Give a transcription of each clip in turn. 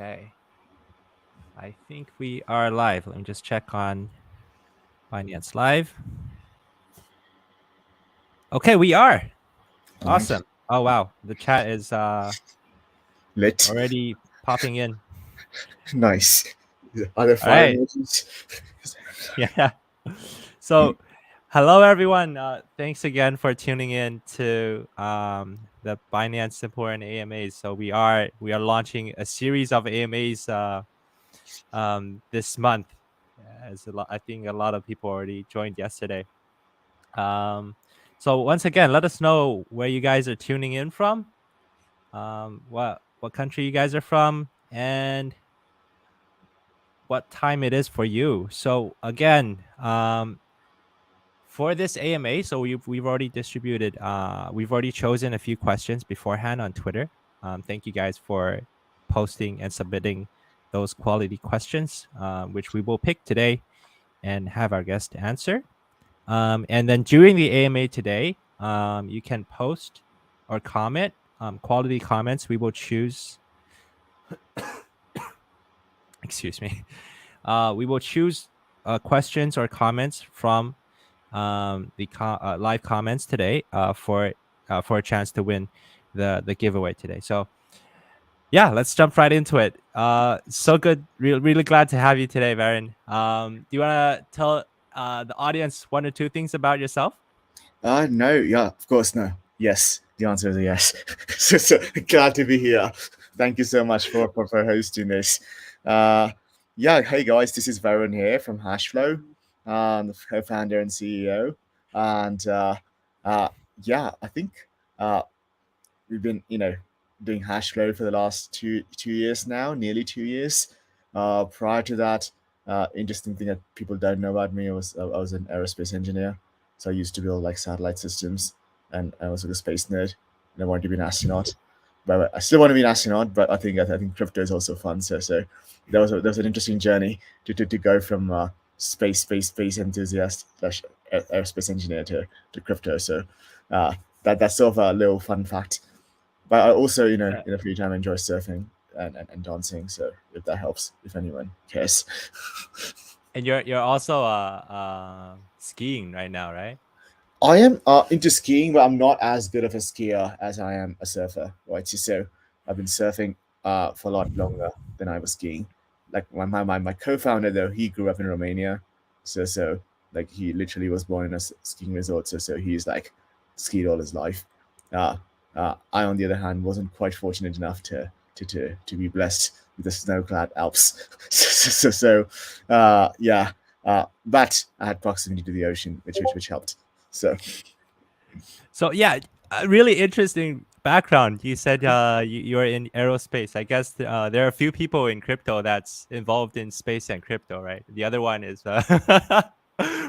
Okay. I think we are live. Let me just check on Finance Live. Okay, we are. Awesome. Oh, wow. The chat is Lit. already popping in. Nice. Are there All fire right. emojis? Yeah. So, hello, everyone. Thanks again for tuning in to the Binance Singapore and AMAs. So we are launching a series of AMAs this month. I think a lot of people already joined yesterday. So once again, let us know where you guys are tuning in from, what country you guys are from, and what time it is for you. So again, for this AMA, so we've already distributed, we've already chosen a few questions beforehand on Twitter. Thank you guys for posting and submitting those quality questions, which we will pick today and have our guest answer. And then during the AMA today, you can post or comment quality comments. We will choose. Excuse me. We will choose questions or comments from the live comments today for a chance to win the giveaway today. So yeah, let's jump right into it. So good. Really glad to have you today, Veron. Do you want to tell the audience one or two things about yourself? No. Yeah, of course, no. Yes. The answer is a yes. so glad to be here. Thank you so much for hosting this. Yeah, hey guys, this is Veron here from Hashflow, the co-founder and CEO. And yeah, I think we've been, doing Hashflow for the last two years now, nearly 2 years. Prior to that, interesting thing that people don't know about me was I was an aerospace engineer. So I used to build like satellite systems, and I was like a space nerd, and I wanted to be an astronaut. But I still want to be an astronaut. But I think crypto is also fun. So there was an interesting journey to go from space enthusiast slash aerospace engineer to crypto. So that's sort of a little fun fact. But I also, in a free time, enjoy surfing and dancing. So if that helps, if anyone cares. And you're also skiing right now, right? I am into skiing, but I'm not as good of a skier as I am a surfer. Right, so I've been surfing for a lot longer than I was skiing. Like my co-founder though, he grew up in Romania, so like he literally was born in a skiing resort. So he's like skied all his life. Uh, I, on the other hand, wasn't quite fortunate enough to be blessed with the snow-clad Alps. Yeah. But I had proximity to the ocean, which helped. So yeah, a really interesting background. You said you're in aerospace. I guess there are a few people in crypto that's involved in space and crypto, right? The other one is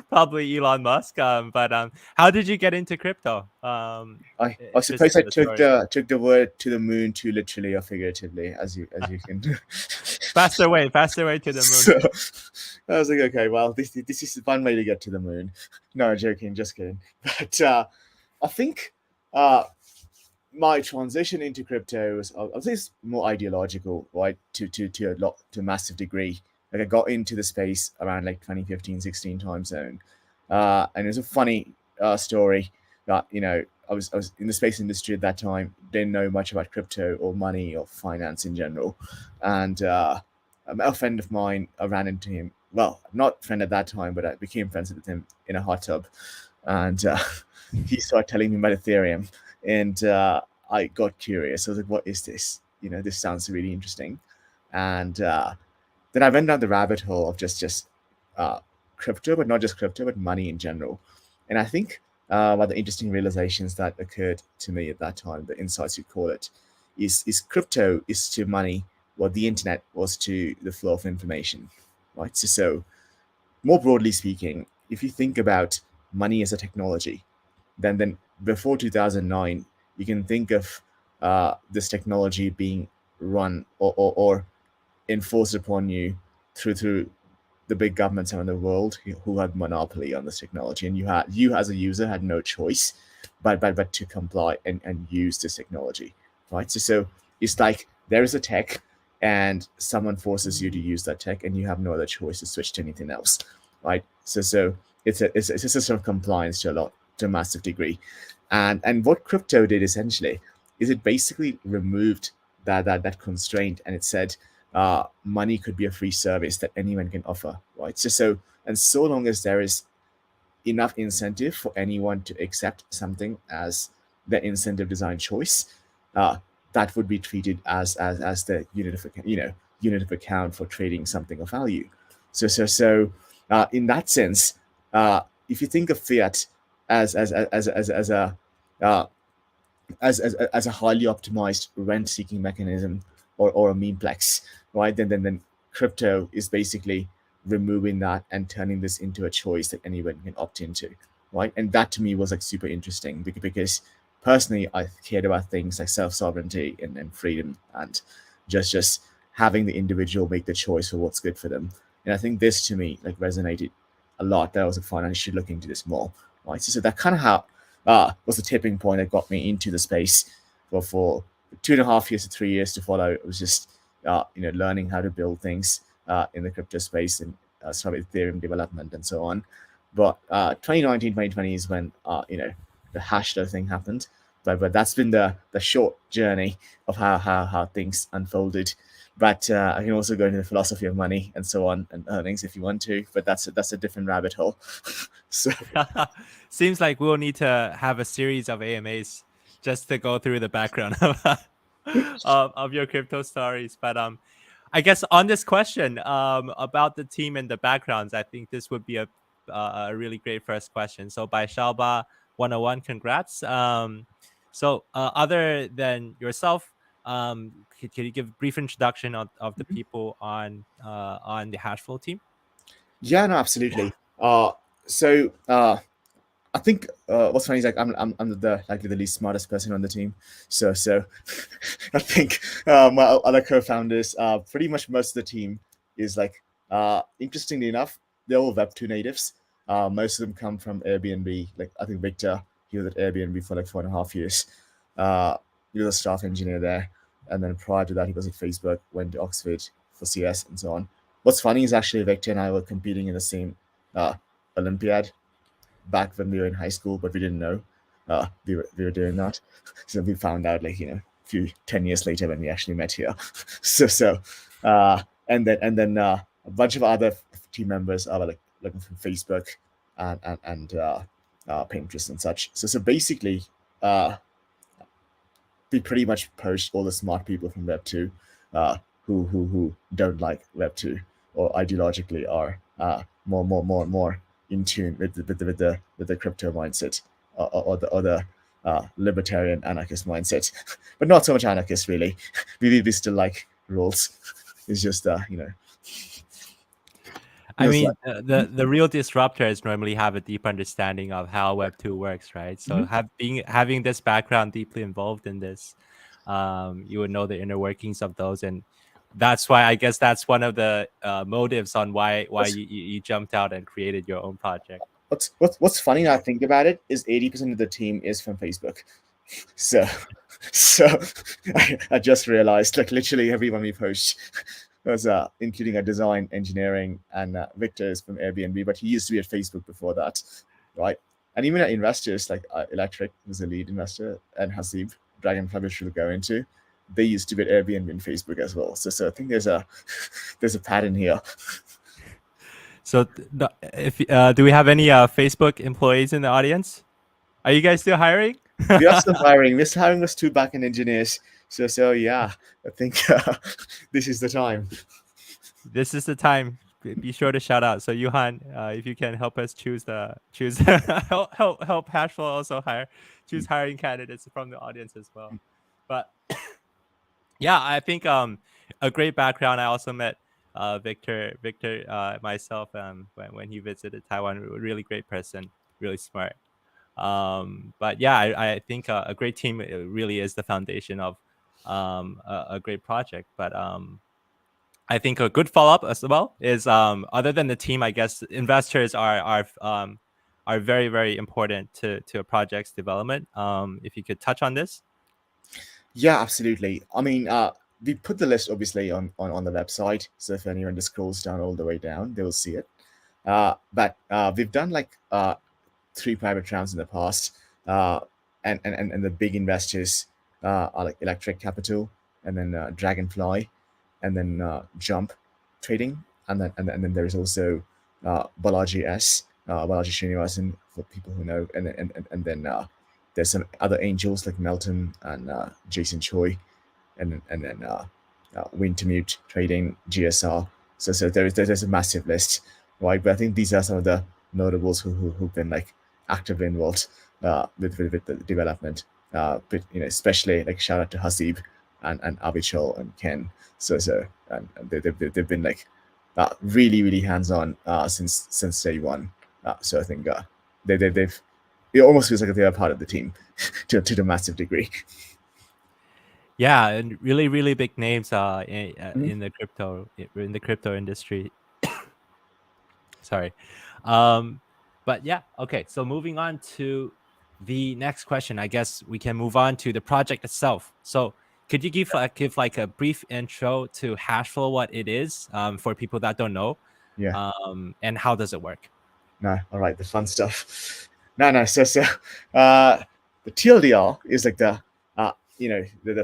probably Elon Musk. But how did you get into crypto? I suppose Interested I in the took story. the word to the moon too literally or figuratively, as you can. Faster way to the moon. So I was like, okay, well, this is one way to get to the moon. No, joking, just kidding. But I think my transition into crypto was, I would say, it's more ideological, right? To a massive degree. Like I got into the space around like 2015-16 time zone, and it was a funny story that I was in the space industry at that time, didn't know much about crypto or money or finance in general, and a friend of mine, I ran into him. Well, not friend at that time, but I became friends with him in a hot tub, and he started telling me about Ethereum, and I got curious. I was like, "What is this? This sounds really interesting." And then I went down the rabbit hole of just uh, crypto, but not just crypto, but money in general. And I think one of the interesting realizations that occurred to me at that time, the insights you call it, is crypto is to money what the internet was to the flow of information, right? So more broadly speaking, if you think about money as a technology, then before 2009, you can think of this technology being run or enforced upon you through the big governments around the world who had monopoly on this technology, and you as a user had no choice but to comply and use this technology, right? So it's like there is a tech, and someone forces you to use that tech, and you have no other choice to switch to anything else, right? So it's a system of compliance to a massive degree, and what crypto did essentially is it basically removed that constraint, and it said money could be a free service that anyone can offer, right? So long as there is enough incentive for anyone to accept something as the incentive design choice, uh, that would be treated as the unit of account for trading something of value. So in that sense, if you think of fiat as a uh, as a highly optimized rent seeking mechanism, or a memeplex, right? Then crypto is basically removing that and turning this into a choice that anyone can opt into, right? And that to me was like super interesting, because personally I cared about things like self sovereignty and freedom, and just having the individual make the choice for what's good for them. And I think this to me like resonated a lot. That was like, fun. I should look into this more, right? So that kind of how was the tipping point that got me into the space for 2.5 years to 3 years to follow. It was just learning how to build things in the crypto space, and started Ethereum development and so on. But 2019, 2020 is when the Hashflow thing happened. But that's been the short journey of how things unfolded. But I can also go into the philosophy of money and so on, and earnings if you want to. But that's a different rabbit hole. So Seems like we'll need to have a series of AMAs just to go through the background of your crypto stories. But I guess on this question about the team and the backgrounds, I think this would be a really great first question. So by Shalba 101, congrats. So other than yourself, can you give a brief introduction of the people on the Hashflow team? yeah, no, absolutely. So I think what's funny is like I'm the likely the least smartest person on the team. So I think my other co-founders, pretty much most of the team is like interestingly enough, they're all Web2 natives. Most of them come from Airbnb. Like I think Victor, he was at Airbnb for like 4.5 years. He was a staff engineer there, and then prior to that, he was at Facebook. Went to Oxford for CS and so on. What's funny is actually Victor and I were competing in the same Olympiad back when we were in high school, but we didn't know we were doing that. So we found out like a few 10 years later when we actually met here. So a bunch of other team members are like looking from Facebook and Pinterest and such. So basically, we pretty much poached all the smart people from Web2, who don't like Web2 or ideologically are more in tune with the crypto mindset, or the libertarian anarchist mindset, but not so much anarchist really. We still like rules. It's just I mean, the real disruptors normally have a deep understanding of how Web2 works, right? So having this background deeply involved in this, you would know the inner workings of those, and that's why I guess that's one of the motives on why you jumped out and created your own project. What's funny now I think about it is 80% of the team is from Facebook. So I just realized like literally everyone we post was including a design, engineering, and Victor is from Airbnb, but he used to be at Facebook before that, right? And even our investors like Electric was a lead investor, and Hasib, Dragonfly, which we'll go into, they used to be at Airbnb and Facebook as well. So I think there's a pattern here. So if do we have any Facebook employees in the audience? Are you guys still hiring? We are still hiring. We're hiring us 2 backend engineers. So yeah, I think this is the time. This is the time. Be sure to shout out. So Johan, if you can help us choose help Hashflow also choose hiring candidates from the audience as well. But yeah, I think a great background. I also met Victor myself when he visited Taiwan. Really great person, really smart. But yeah, I think a great team really is the foundation of a great project. But I think a good follow up as well is other than the team, I guess investors are very, very important to a project's development. If you could touch on this. Yeah, absolutely. I mean, we put the list obviously on the website, so if anyone just scrolls down all the way down, they will see it. But we've done like 3 private rounds in the past, uh, and the big investors are like Electric Capital, and then Dragonfly, and then Jump Trading, and then there's also Balaji Srinivasan, for people who know, and then there's some other angels like Melton and Jason Choi, and then Wintermute Trading, GSR. So there's a massive list, right? But I think these are some of the notables who've been like actively involved with the development. But especially like shout out to Hasib and Abichol and Ken. And they've been like really hands on since day one. So I think they've it almost feels like they're a part of the team to the massive degree. Yeah, and really big names Mhm. in the crypto industry. Sorry. But yeah, okay. So moving on to the next question, I guess we can move on to the project itself. So could you give like a brief intro to Hashflow, what it is, for people that don't know, Yeah. and how does it work? No, all right, the fun stuff. No. The TLDR is like the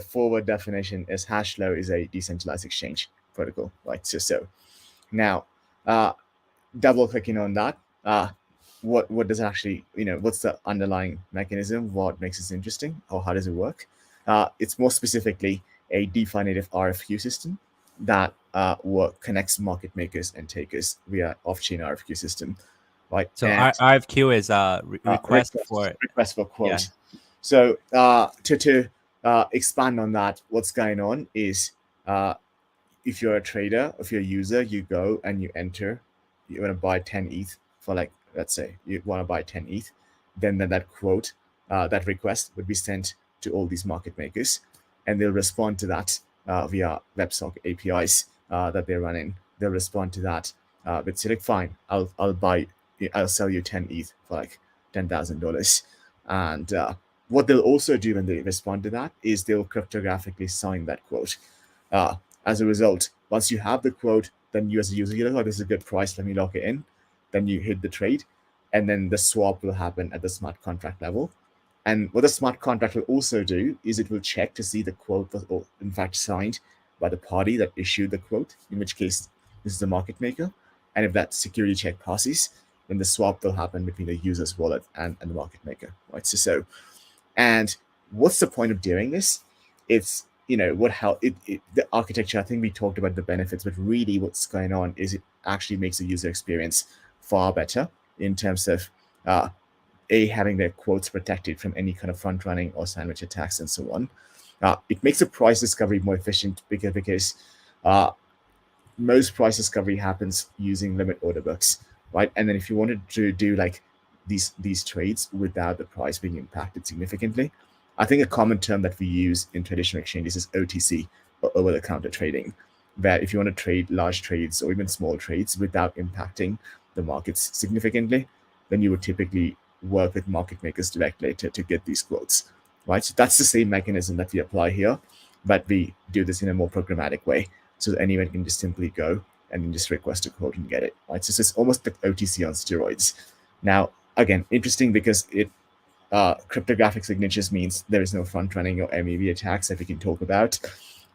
forward definition is Hashflow is a decentralized exchange protocol, right? So now, uh, double clicking on that, what does it actually, what's the underlying mechanism? What makes it interesting, or how does it work? It's more specifically a DeFi native RFQ system that connects market makers and takers via off-chain RFQ system, right? So And RFQ is request for, request for yeah. quote. So to expand on that, what's going on is if you're a trader, if you're a user, you go and you enter, you want to buy 10 ETH for, like, let's say you want to buy 10 ETH, then that quote, that request would be sent to all these market makers, and they'll respond to that via WebSocket APIs that they're running. They'll respond to that with select, fine, I'll sell you 10 ETH for like $10,000. And what they'll also do when they respond to that is they'll cryptographically sign that quote. Uh, as a result, once you have the quote, then you as a user, you're like, oh, this is a good price, let me lock it in. Then you hit the trade, and then the swap will happen at the smart contract level. And what the smart contract will also do is it will check to see the quote was in fact signed by the party that issued the quote, in which case this is the market maker. And if that security check passes, then the swap will happen between the user's wallet and the market maker, right? And what's the point of doing this? It's the architecture. I think we talked about the benefits, but really what's going on is it actually makes the user experience far better in terms of having their quotes protected from any kind of front running or sandwich attacks and so on. It makes the price discovery more efficient because uh, most price discovery happens using limit order books, right? And then if you wanted to do like these trades without the price being impacted significantly, I think a common term that we use in traditional exchanges is OTC, or over the counter trading, where if you want to trade large trades or even small trades without impacting the markets significantly, then you would typically work with market makers directly to get these quotes, right? So that's the same mechanism that we apply here, but we do this in a more programmatic way, so that anyone can just simply go and then just request a quote and get it, right? So it's almost like OTC on steroids. Now, again, interesting because it cryptographic signatures means there is no front running or MEV attacks that we can talk about,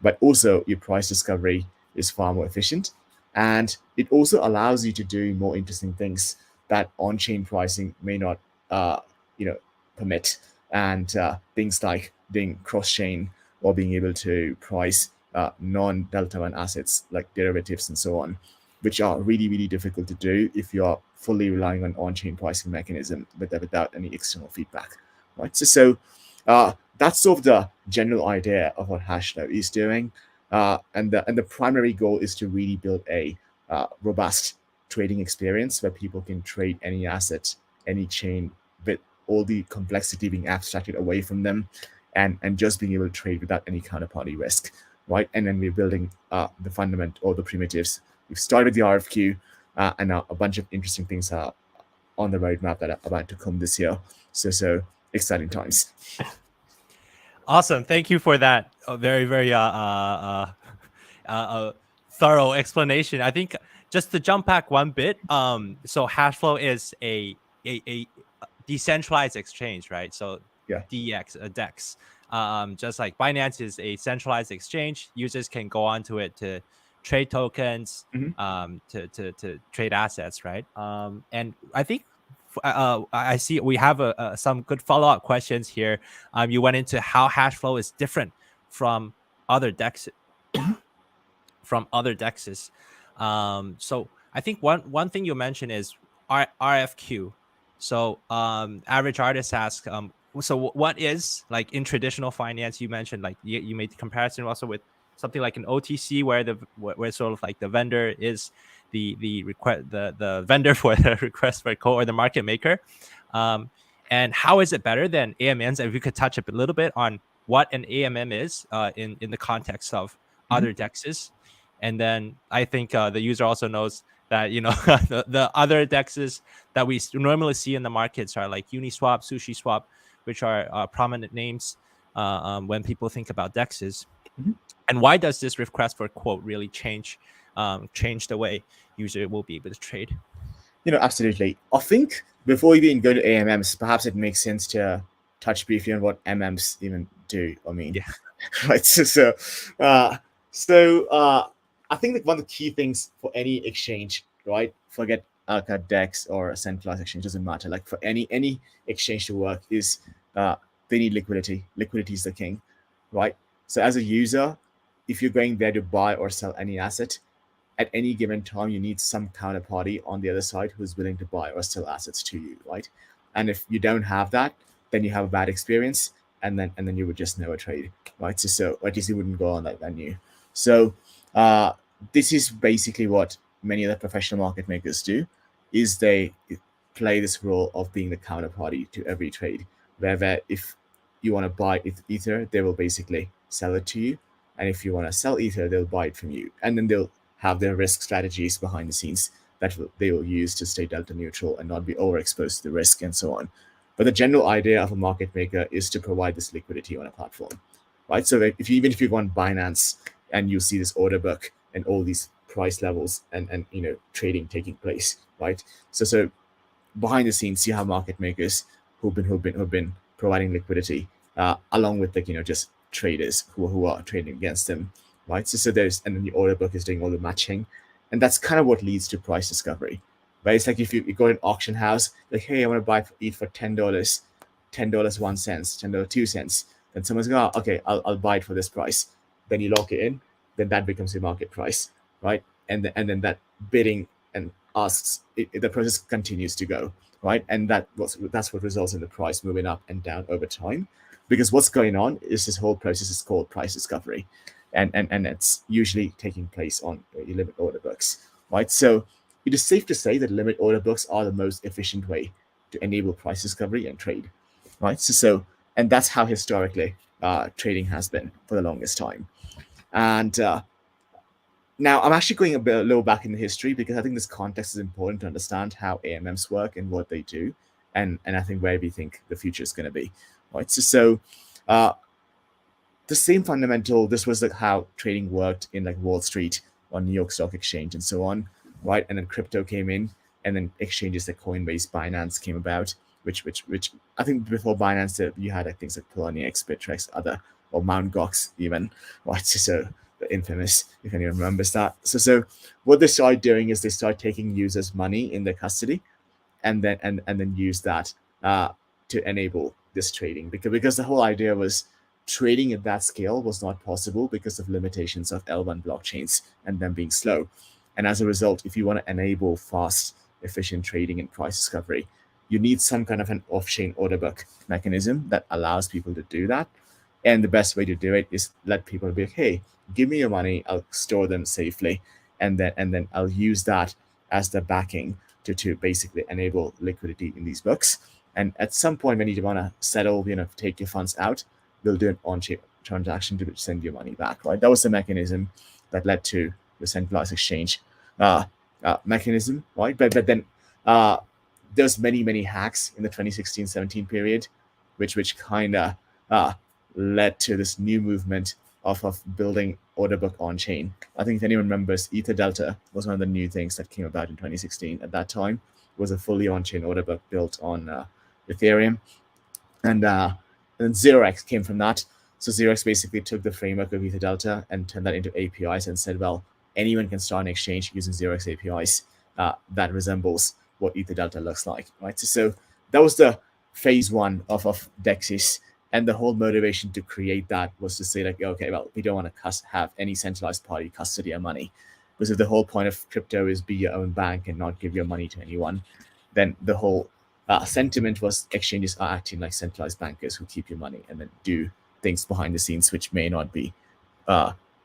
but also your price discovery is far more efficient, and it also allows you to do more interesting things that on-chain pricing may not, uh, you know, permit, and things like doing cross-chain or being able to price non-delta one assets like derivatives and so on, which are really difficult to do if you are fully relying on on-chain pricing mechanism without any external feedback, right? That's sort of the general idea of what Hashflow is doing, and the primary goal is to really build a robust trading experience where people can trade any asset, any chain, with all the complexity being abstracted away from them, and just being able to trade without any counterparty risk, right? And then we're building the fundament or the primitives. We've started the RFQ, and now a bunch of interesting things are on the roadmap that are about to come this year. So exciting times. Awesome. Thank you for that very, very thorough explanation. I think just to jump back one bit, so Hashflow is a decentralized exchange, right? So Yeah. DX, a DEX. Just like Binance is a centralized exchange, users can go onto it to trade tokens, Hmm. to trade assets, right? And I think I see we have some good follow up questions here. You went into how Hashflow is different from other DEX Hmm. from other DEXs. So I think one thing you mentioned is RFQ. So average artist asks, so what is like in traditional finance? You mentioned like you made the comparison also with something like an OTC where where sort of like the vendor is the request the vendor for the request for code or the market maker. Um, and how is it better than AMMs? And if you could touch a little bit on what an AMM is in the context of Hmm. other DEXs. And then I think the user also knows that the other dexes that we normally see in the markets are like Uniswap, SushiSwap, which are prominent names when people think about dexes. Hmm. And why does this request for quote really change the way user will be able to trade? Absolutely. I think before we even go to AMMs, perhaps it makes sense to touch briefly on what MMs even do. I mean, Yeah. right? Uh, so I think that one of the key things for any exchange, right? Forget kind of DEX or a centralized exchange, doesn't matter. Like for any exchange to work, is they need liquidity. Liquidity is the king, right? So as a user, if you're going there to buy or sell any asset, at any given time, you need some counterparty on the other side who's willing to buy or sell assets to you, right? And if you don't have that, then you have a bad experience, and then you would just never trade, right? So at least you wouldn't go on that venue. So uh, this is basically what many of the professional market makers do, is they play this role of being the counterparty to every trade, where if you want to buy ether, they will basically sell it to you, and if you want to sell ether, they'll buy it from you, and then they'll have their risk strategies behind the scenes that they will use to stay delta neutral and not be overexposed to the risk and so on. But the general idea of a market maker is to provide this liquidity on a platform, right? So that even if you go on Binance and you see this order book and all these price levels and trading taking place, right? So behind the scenes, you have market makers who've been providing liquidity along with just traders who are trading against them, right? So there's, and then the order book is doing all the matching, and that's kind of what leads to price discovery, right? It's like if you go to an auction house, like, hey, I want to buy ETH for $10, $10 1 cent, $10 2 cents. Then someone's going, oh, okay, I'll buy it for this price. Then you lock it in, then that becomes your market price, right? And then that bidding and asks, the process continues to go, right? And that's what results in the price moving up and down over time, because what's going on is this whole process is called price discovery, and it's usually taking place on your limit order books, right? So it is safe to say that limit order books are the most efficient way to enable price discovery and trade, right? And that's how historically trading has been for the longest time. And now, I'm actually going a bit low back in the history because I think this context is important to understand how AMMs work and what they do, and I think where we think the future is going to be. Right. Uh, the same fundamental. This was like how trading worked in like Wall Street or New York Stock Exchange and so on. Right. And then crypto came in, and then exchanges like Coinbase, Binance came about. Which I think before Binance, you had like things like Poloniex, Bittrex, other, or Mt. Gox even. Right. So the infamous, if anyone remembers that. So what they started doing is they started taking users' money in their custody, and then use that to enable this trading, because the whole idea was trading at that scale was not possible because of limitations of L1 blockchains and them being slow. And as a result, if you want to enable fast, efficient trading and price discovery, you need some kind of an off-chain order book mechanism that allows people to do that. And the best way to do it is let people be like, hey, give me your money, I'll store them safely, and then I'll use that as the backing to basically enable liquidity in these books. And at some point, when you want to settle, take your funds out, they'll do an on-chain transaction to send your money back, right? That was the mechanism that led to the centralized exchange mechanism, right? But then uh, there's many hacks in the 2016-17 period, which kind of led to this new movement of building order book on chain. I think if anyone remembers, Ether Delta was one of the new things that came about in 2016. At that time, it was a fully on chain order book built on Ethereum, and then 0x came from that. So 0x basically took the framework of Ether Delta and turned that into APIs and said, well, anyone can start an exchange using 0x APIs that resembles what Ether Delta looks like, right? So that was the phase one of Dexys. And the whole motivation to create that was to say, like, okay, well, we don't want to have any centralized party custody our money. Because if the whole point of crypto is be your own bank and not give your money to anyone, then the whole sentiment was exchanges are acting like centralized bankers who keep your money and then do things behind the scenes which may not be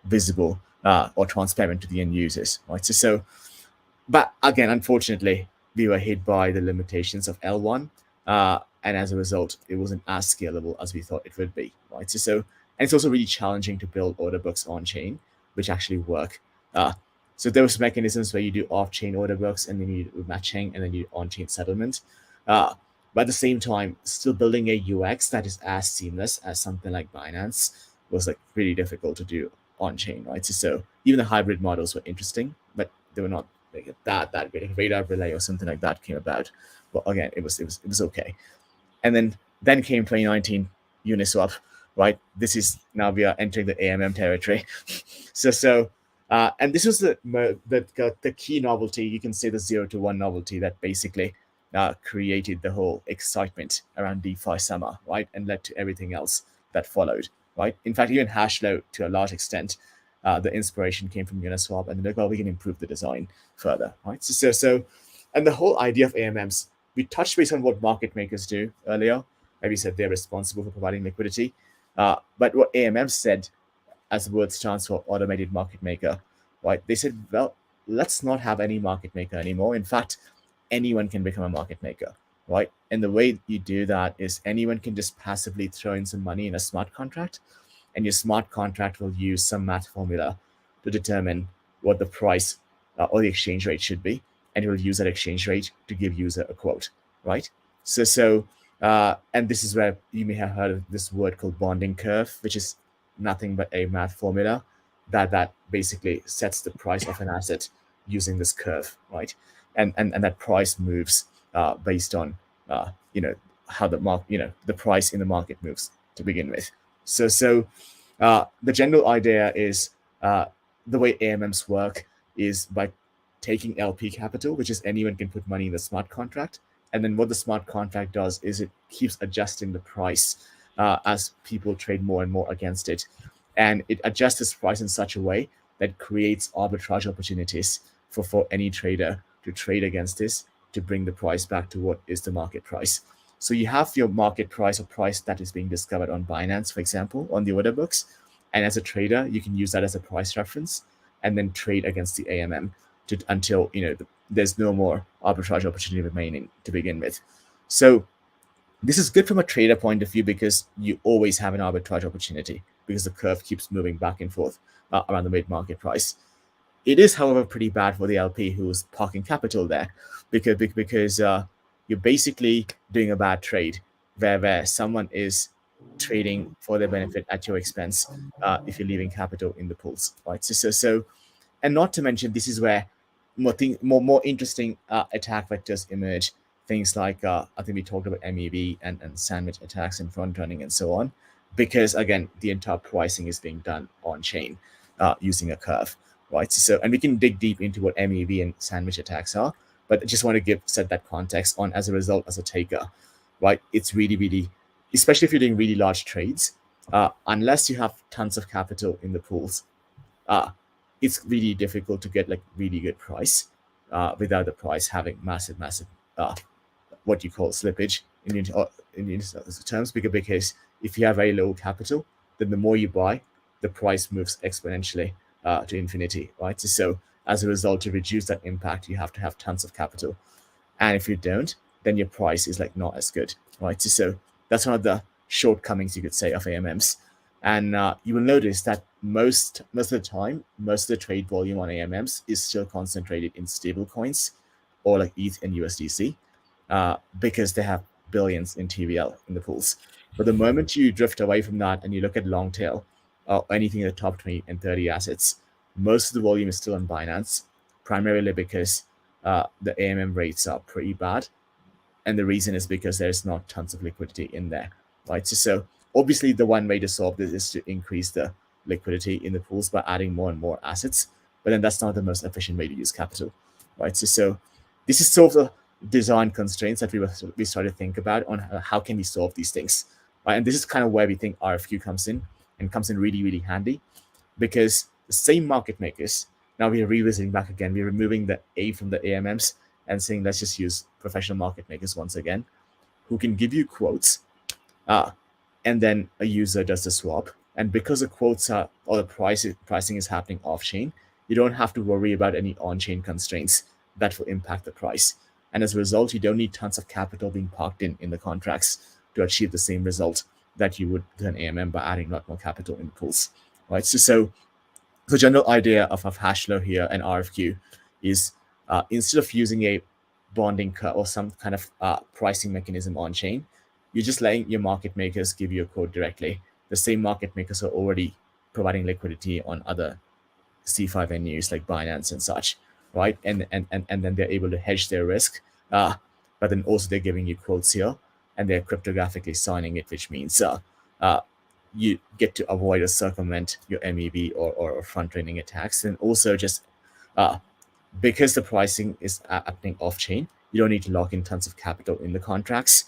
visible or transparent to the end users, right? So, but again, unfortunately, we were hit by the limitations of L1, and as a result, it wasn't as scalable as we thought it would be, right? So, and it's also really challenging to build order books on chain, which actually work. So there was mechanisms where you do off-chain order books and then you do matching and then you do on-chain settlement. But at the same time, still building a UX that is as seamless as something like Binance was like really difficult to do on chain, right? So even the hybrid models were interesting, but they were not like that great. Like Radar Relay or something like that came about. But again, it was okay. And then came 2019 Uniswap, right? This is now we are entering the AMM territory. And this was the key novelty. You can say the 0 to 1 novelty that basically created the whole excitement around DeFi summer, right, and led to everything else that followed, right? In fact, even Hashflow, to a large extent, the inspiration came from Uniswap, and then like, well, we can improve the design further, right? And the whole idea of AMMs, we touched base on what market makers do earlier. Like we said, they're responsible for providing liquidity. But what AMM said, as the word stands for automated market maker, right? They said, well, let's not have any market maker anymore. In fact, anyone can become a market maker, right? And the way you do that is anyone can just passively throw in some money in a smart contract, and your smart contract will use some math formula to determine what the price or the exchange rate should be, and it will use that exchange rate to give user a quote, right? And this is where you may have heard of this word called bonding curve, which is nothing but a math formula that basically sets the price of an asset using this curve, right? And that price moves based on how the price in the market moves to begin with. So the general idea is the way AMMs work is by taking LP capital, which is anyone can put money in the smart contract. And then what the smart contract does is it keeps adjusting the price as people trade more and more against it. And it adjusts this price in such a way that creates arbitrage opportunities for any trader to trade against this to bring the price back to what is the market price. So you have your market price or price that is being discovered on Binance, for example, on the order books. And as a trader, you can use that as a price reference and then trade against the AMM until there's no more arbitrage opportunity remaining to begin with. So this is good from a trader point of view because you always have an arbitrage opportunity because the curve keeps moving back and forth around the mid-market price. It is, however, pretty bad for the LP who's parking capital there because you're basically doing a bad trade where someone is trading for their benefit at your expense if you're leaving capital in the pools, right? And not to mention, this is where more interesting attack vectors emerge. Things like I think we talked about MEV and sandwich attacks and front running and so on, because again, the entire pricing is being done on chain using a curve, right? And we can dig deep into what MEV and sandwich attacks are, but I just want to set that context on as a result, as a taker, right? It's really, especially if you're doing really large trades, unless you have tons of capital in the pools, it's really difficult to get like really good price without the price having massive what you call slippage in terms, because if you have very low capital, then the more you buy, the price moves exponentially to infinity, right? So as a result, to reduce that impact, you have to have tons of capital, and if you don't, then your price is like not as good, right? So that's one of the shortcomings, you could say, of AMMs. And you will notice that most of the time, most of the trade volume on AMMs is still concentrated in stable coins or like ETH and USDC because they have billions in TVL in the pools. But the moment you drift away from that and you look at long tail or anything in the top 20 and 30 assets, most of the volume is still on Binance, primarily because the AMM rates are pretty bad. And the reason is because there's not tons of liquidity in there, right? So obviously the one way to solve this is to increase the liquidity in the pools by adding more and more assets, but then that's not the most efficient way to use capital, right? So this is sort of the design constraints that we started to think about on how can we solve these things, right? And this is kind of where we think RFQ comes in and comes in really, really handy, because the same market makers, now we're revisiting back again, we're removing the A from the AMMs and saying, let's just use professional market makers once again, who can give you quotes, and then a user does the swap. And because the quotes are, or the pricing is happening off chain, you don't have to worry about any on chain constraints that will impact the price. And as a result, you don't need tons of capital being parked in the contracts to achieve the same result that you would with an AMM by adding a lot more capital in the pools, right? So the general idea of Hashflow here and RFQ is instead of using a bonding curve or some kind of pricing mechanism on chain, you're just letting your market makers give you a quote directly. The same market makers are already providing liquidity on other C5 venues like Binance and such, right? And then they're able to hedge their risk, but then also they're giving you quotes here and they're cryptographically signing it, which means you get to avoid or circumvent your MEV or front running attacks. And also just because the pricing is happening off chain, you don't need to lock in tons of capital in the contracts.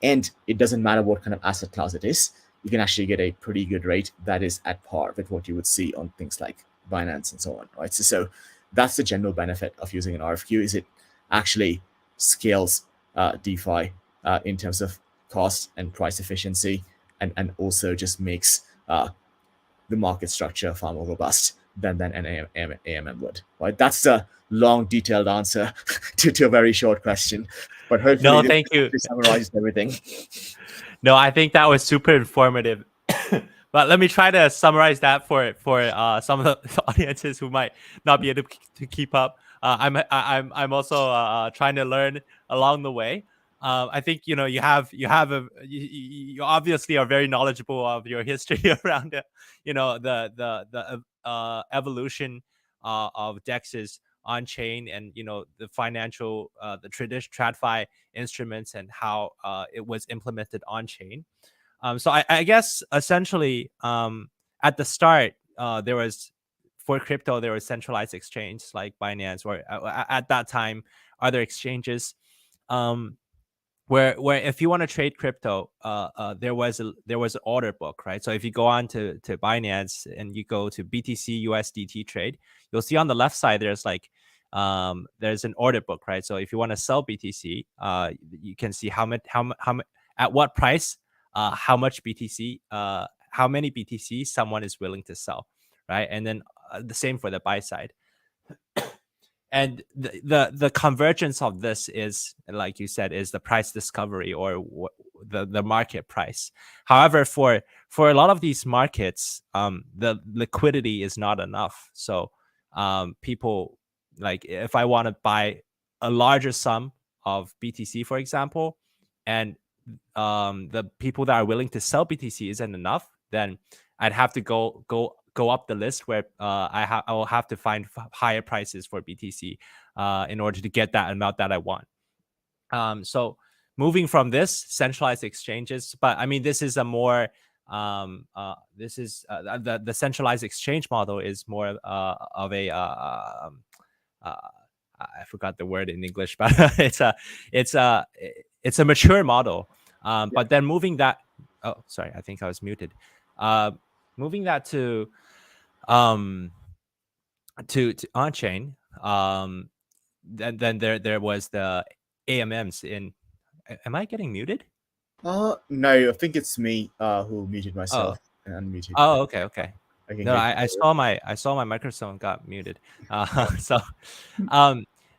And it doesn't matter what kind of asset class it is, you can actually get a pretty good rate that is at par with what you would see on things like Binance and so on, right? So that's the general benefit of using an RFQ, is it actually scales DeFi in terms of cost and price efficiency, and also just makes the market structure far more robust than an AMM would, right? That's a long, detailed answer to a very short question, but hopefully No, thank you. this summarizes everything. No, I think that was super informative. But let me try to summarize that for some of the audiences who might not be able to keep up. I'm also trying to learn along the way. I think you obviously are very knowledgeable of your history around the evolution of dexes on chain, and the financial the traditional TradFi instruments, and how it was implemented on chain. So I guess essentially at the start there was, for crypto, there was centralized exchanges like Binance, or at that time other exchanges, where if you want to trade crypto, there was an order book, right? So if you go on to Binance and you go to BTC USDT trade, you'll see on the left side there's there's an order book, right? So if you want to sell BTC, you can see how at what price, how much BTC, how many BTC someone is willing to sell, right? And then the same for the buy side. And the convergence of this is, like you said, is the price discovery, or the market price. However, for a lot of these markets, the liquidity is not enough. So people, like, if I want to buy a larger sum of BTC, for example, and the people that are willing to sell BTC isn't enough, then I'd have to go up the list, where I will have to find higher prices for BTC in order to get that amount that I want. So moving from this centralized exchanges, but I mean, this is a more the centralized exchange model is more of a I forgot the word in English, but it's a mature model. But then moving that, oh, sorry, I think I was muted. Moving that to on chain, then there was the AMMs in. Am I getting muted? No, I think it's me who muted myself and unmuted. Oh, okay. No, I I saw my microphone got muted. So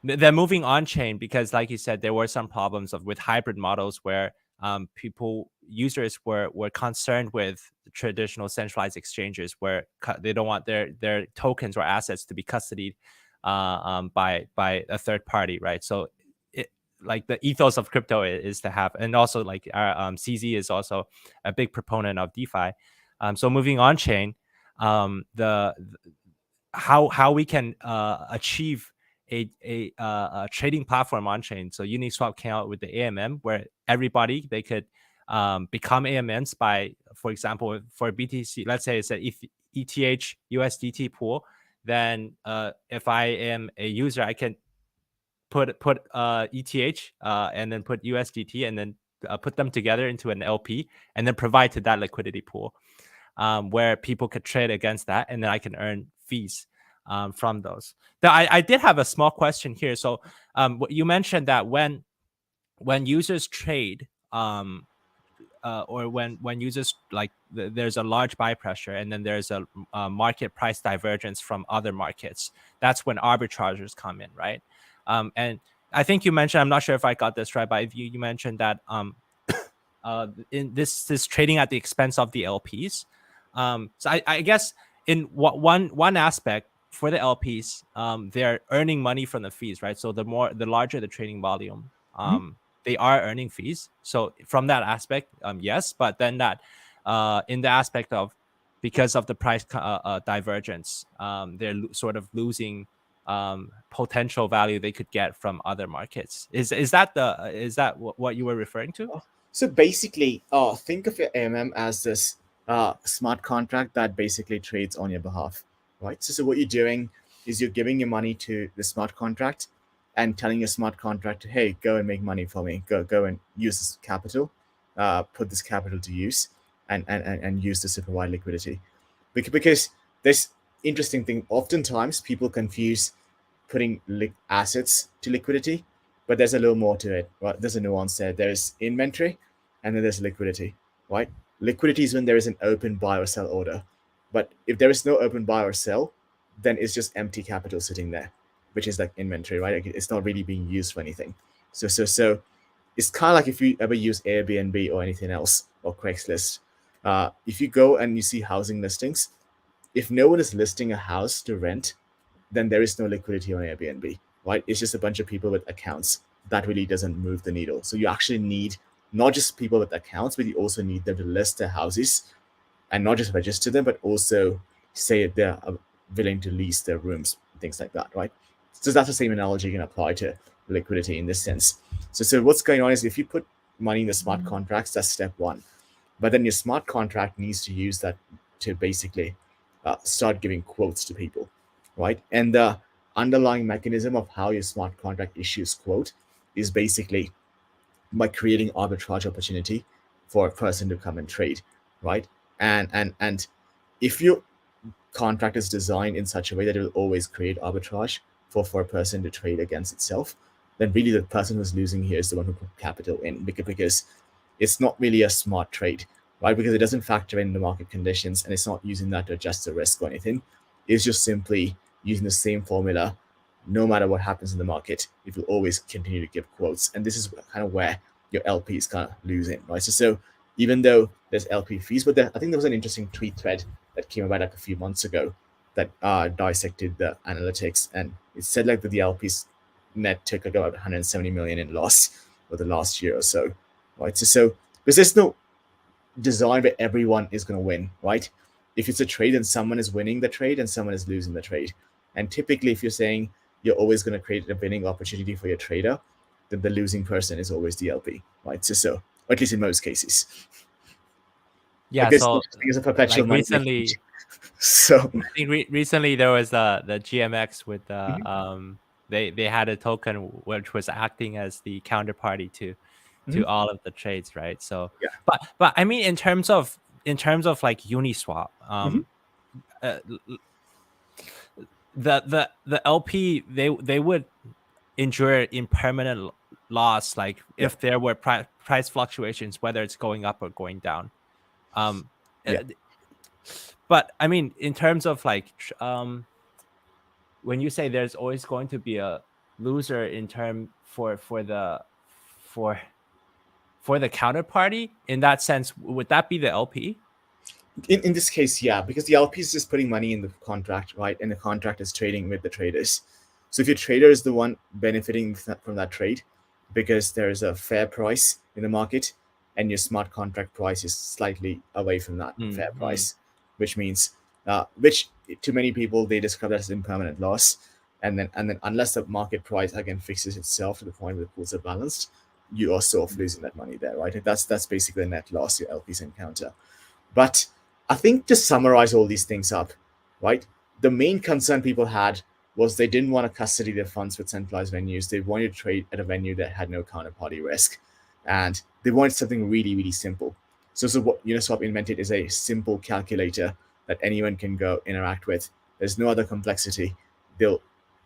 they're moving on chain because, like you said, there were some problems with hybrid models where users were concerned with the traditional centralized exchanges, where they don't want their tokens or assets to be custodied by a third party, right? So like the ethos of crypto is to have, and also like our CZ is also a big proponent of DeFi. So moving on chain, the how we can achieve a trading platform on chain. So Uniswap came out with the AMM, where everybody they could become AMMs by, for example, for BTC. Let's say it's a ETH USDT pool. Then if I am a user, I can put ETH and then put USDT and then put them together into an LP and then provide to that liquidity pool, where people could trade against that, and then I can earn fees from those. Now, I did have a small question here. So you mentioned that when users trade, or when users like there's a large buy pressure and then there's a market price divergence from other markets, that's when arbitrageurs come in, right? And I think you mentioned, I'm not sure if I got this right, but you mentioned that in this trading at the expense of the LPs. So I guess in one aspect for the LPs, they're earning money from the fees, right? So the larger the trading volume, they are earning fees. So from that aspect, yes. But then that in the aspect of, because of the price divergence, they're sort of losing potential value they could get from other markets. Is that what you were referring to? So basically, think of your AMM as this smart contract that basically trades on your behalf, right? So what you're doing is you're giving your money to the smart contract and telling your smart contract, hey, go and make money for me. Go and use this capital, put this capital to use, and use this to provide liquidity. Because this interesting thing, oftentimes people confuse putting assets to liquidity, but there's a little more to it. Right? There's a nuance there. There's inventory, and then there's liquidity. Right? Liquidity is when there is an open buy or sell order. But if there is no open buy or sell, then it's just empty capital sitting there, which is like inventory, right? Like it's not really being used for anything. So it's kind of like if you ever use Airbnb or anything else, or Craigslist. If you go and you see housing listings, if no one is listing a house to rent, then there is no liquidity on Airbnb, right? It's just a bunch of people with accounts. That really doesn't move the needle. So you actually need not just people with accounts, but you also need them to list their houses, and not just register them, but also say they're willing to lease their rooms, things like that, right? So that's the same analogy you can apply to liquidity in this sense. So what's going on is if you put money in the smart contracts, that's step one. But then your smart contract needs to use that to basically start giving quotes to people, right? And the underlying mechanism of how your smart contract issues quote is basically by creating arbitrage opportunity for a person to come and trade, right? And if your contract is designed in such a way that it will always create arbitrage for a person to trade against itself, then really the person who's losing here is the one who put capital in, because it's not really a smart trade, right? Because it doesn't factor in the market conditions, and it's not using that to adjust the risk or anything. It's just simply using the same formula. No matter what happens in the market, it will always continue to give quotes. And this is kind of where your LP is kind of losing, right? So even though there's LP fees, but I think there was an interesting tweet thread that came about like a few months ago that dissected the analytics, and it said like that the LPs net took like about 170 million in loss for the last year or so, right? So because there's no design where everyone is going to win, right? If it's a trade and someone is winning the trade and someone is losing the trade, and typically if you're saying you're always going to create a winning opportunity for your trader, then the losing person is always the LP, right? So or at least in most cases. Yeah, like this so is a perpetual like money. recently, So I think recently there was the GMX with the Mhm. they had a token which was acting as the counterparty to Mhm. all of the trades, right? So Yeah. but I mean in terms of like Uniswap, Mhm. uh, the LP they would endure impermanent loss, like Yeah. if there were price fluctuations, whether it's going up or going down. Um, Yeah. but I mean, in terms of like, when you say there's always going to be a loser in term for the for the counterparty, in that sense, would that be the LP? In this case, yeah, because the LP is just putting money in the contract, right? And the contract is trading with the traders. So if your trader is the one benefiting from that trade, because there is a fair price in the market, and your smart contract price is slightly away from that fair Mm-hmm. price, which means which to many people they describe that as impermanent loss. And then unless the market price again fixes itself to the point where the pools are balanced, you are sort of losing that money there, right? That's basically the net loss your LPs encounter. But I think to summarize all these things up, right, the main concern people had was they didn't want to custody their funds with centralized venues. They wanted to trade at a venue that had no counterparty risk. And they wanted something really, really simple. So what Uniswap invented is a simple calculator that anyone can go interact with. There's no other complexity. They'll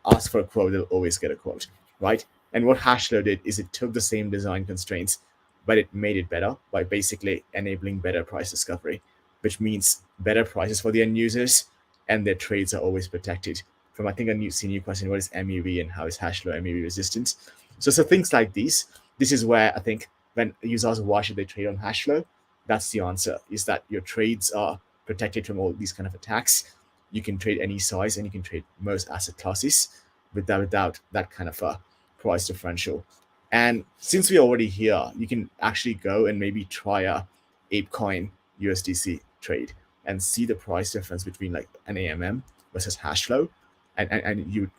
ask for a quote, they'll always get a quote, right? And what Hashflow did is it took the same design constraints, but it made it better by basically enabling better price discovery, which means better prices for the end users, and their trades are always protected. From I think a new question, what is MEV and how is Hashflow MEV resistant? So things like these. This is where I think when users ask why should they trade on Hashflow, that's the answer. Is that your trades are protected from all these kind of attacks. You can trade any size and you can trade most asset classes without that kind of a price differential. And since we're already here, you can actually go and maybe try a ApeCoin USDC trade and see the price difference between like an AMM versus Hashflow, and you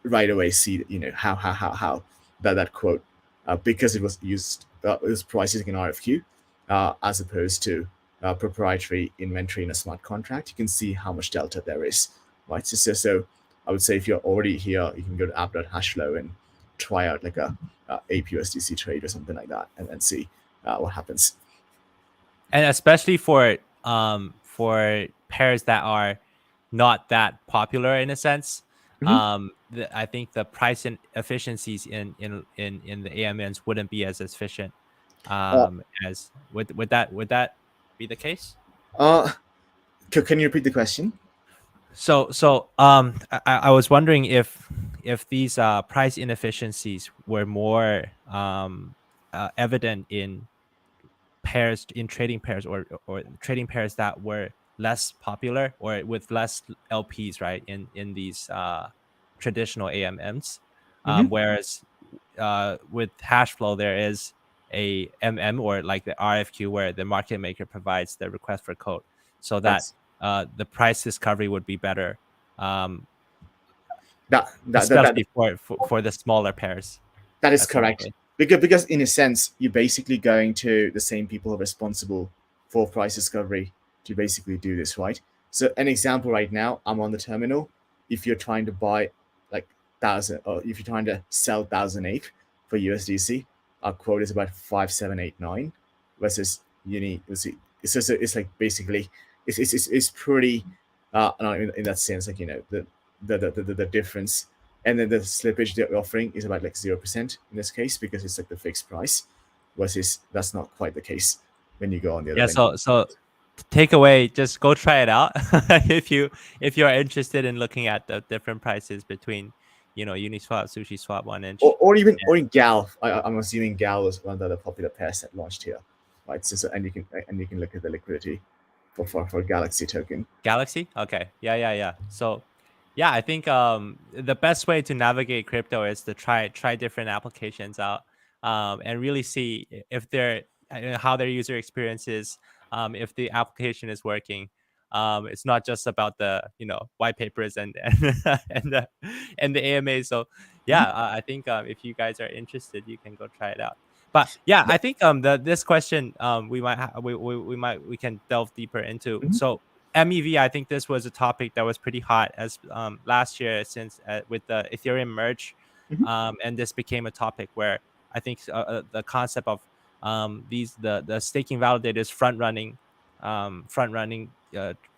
right away see how that quote because it was used it was pricing in RFQ as opposed to proprietary inventory in a smart contract. You can see how much delta there is, right? So I would say if you're already here, you can go to app.hashflow and try out like a APUSDC trade or something like that, and then see what happens. And especially for pairs that are not that popular in a sense, Mm-hmm. I think the price and efficiencies in the AMNs wouldn't be as efficient Uh, as would that be the case? uh, can you repeat the question? I was wondering if these price inefficiencies were more evident in trading pairs or trading pairs that were less popular or with less LPs, right? In these traditional AMMs, Mm-hmm. whereas with Hashflow there is a MM or like the RFQ where the market maker provides the request for code, so that That's the price discovery would be better, um, that especially for the smaller pairs, That is correct. essentially. Because in a sense, you're basically going to the same people who are responsible for price discovery to basically do this, right? So an example right now, I'm on the terminal. If you're trying to buy like thousand, or if you're trying to sell 1,008 for USDC, our quote is about 5,789 versus uni. It's like basically it's pretty in that sense, like the difference, and then the slippage they're offering is about like 0% in this case because it's like the fixed price, versus that's not quite the case when you go on the other Yeah. venue. So takeaway, just go try it out if you are interested in looking at the different prices between Uniswap, SushiSwap, 1inch. Or even or in Gal. I'm assuming Gal was one of the other popular pairs that launched here, right? And you can look at the liquidity for Galaxy token. Galaxy? Okay. Yeah. So yeah, I think the best way to navigate crypto is to try different applications out, and really see if they're how their user experience is, if the application is working. It's not just about the white papers and and the AMA. So Mm-hmm. yeah, I think if you guys are interested, you can go try it out. But yeah, I think this question we can delve deeper into. Mm-hmm. So MEV, I think this was a topic that was pretty hot as last year since with the Ethereum merge, Mm-hmm. and this became a topic where I think the concept of the staking validators front running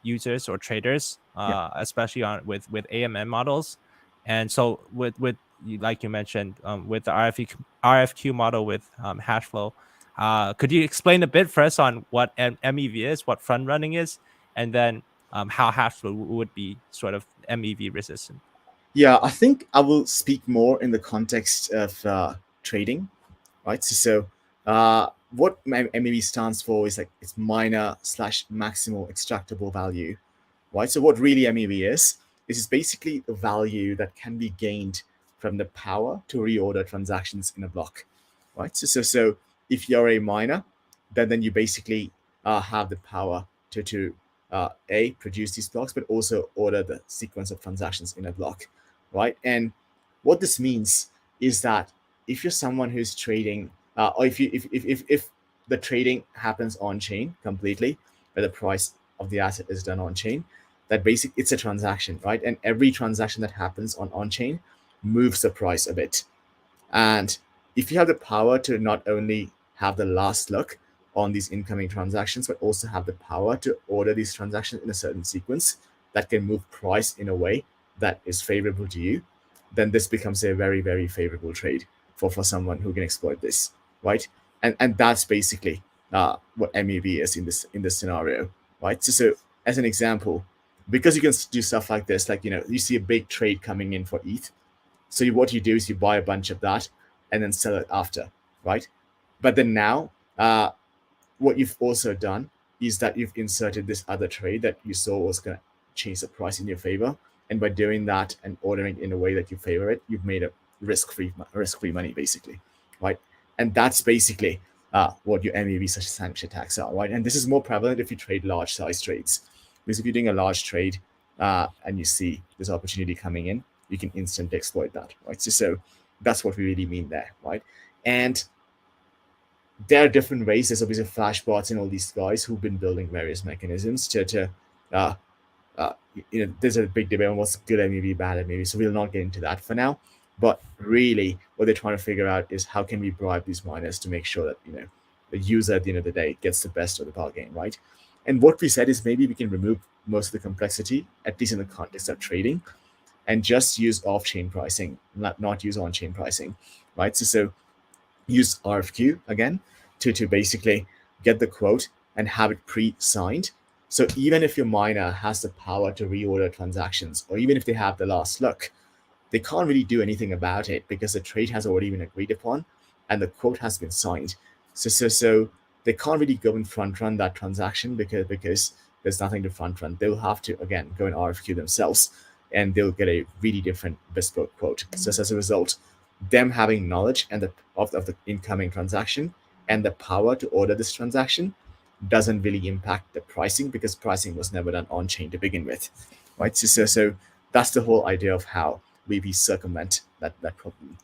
users or traders, Yeah. especially on with AMM models, and so with like you mentioned, with the RFQ model with Hashflow. Could you explain a bit first on what MEV is, what front running is, and then how Hashflow would be sort of MEV resistant? Yeah, I think I will speak more in the context of trading, right? What MEV stands for is like it's minor slash maximal extractable value, right? So what really MEV is it's basically the value that can be gained from the power to reorder transactions in a block, right? So if you're a miner, then you basically have the power to a produce these blocks, but also order the sequence of transactions in a block, right? And what this means is that if you're someone who's trading, or if the trading happens on chain completely, where the price of the asset is done on chain, that basically it's a transaction, right? And every transaction that happens on chain moves the price a bit. And if you have the power to not only have the last look on these incoming transactions, but also have the power to order these transactions in a certain sequence that can move price in a way that is favorable to you, then this becomes a very, very favorable trade for someone who can exploit this, right? And that's basically what MEV is in this scenario, right? So as an example, because you can do stuff like this, like you see a big trade coming in for ETH, so what you do is you buy a bunch of that and then sell it after, right? But then now, what you've also done is that you've inserted this other trade that you saw was going to change the price in your favor. And by doing that and ordering in a way that you favor it, you've made a risk-free money, basically, right? And that's basically what your MEV such sanction attacks are, right? And this is more prevalent if you trade large size trades. Because if you're doing a large trade and you see this opportunity coming in, you can instantly exploit that, right? So that's what we really mean there, right? And there are different ways. There's obviously flashbots and all these guys who've been building various mechanisms to uh, there's a big debate on what's good MEV, bad MEV. So we'll not get into that for now. But really, what they're trying to figure out is how can we bribe these miners to make sure that the user at the end of the day gets the best of the bargain, right? And what we said is maybe we can remove most of the complexity, at least in the context of trading, and just use off-chain pricing, not use on-chain pricing, right? So use RFQ again to basically get the quote and have it pre-signed. So even if your miner has the power to reorder transactions, or even if they have the last look, they can't really do anything about it because the trade has already been agreed upon and the quote has been signed. So they can't really go and front run that transaction because there's nothing to front run. They'll have to again go and RFQ themselves, and they'll get a really different bespoke quote. So as a result, them having knowledge and of the incoming transaction and the power to order this transaction doesn't really impact the pricing because pricing was never done on chain to begin with, right? So that's the whole idea of how we circumvent that problem,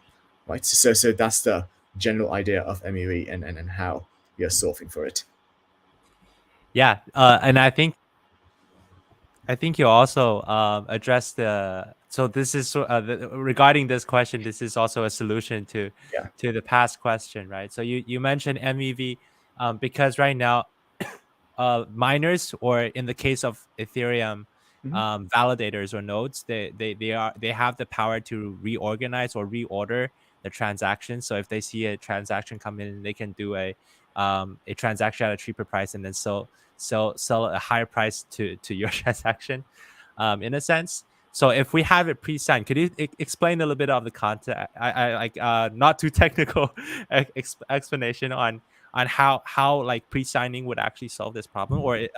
right? So that's the general idea of MEV and how we are solving for it. Yeah, and I think you also addressed the. So this is regarding this question. This is also a solution Yeah. to the past question, right? So you mentioned MEV because right now, miners, or in the case of Ethereum, Mhm. validators or nodes, they have the power to reorganize or reorder the transaction. So if they see a transaction come in, they can do a transaction at a cheaper price and then sell a higher price to your transaction, in a sense. So if we have it pre-signed, could you explain a little bit of the content? I like not too technical explanation on how like pre-signing would actually solve this problem, or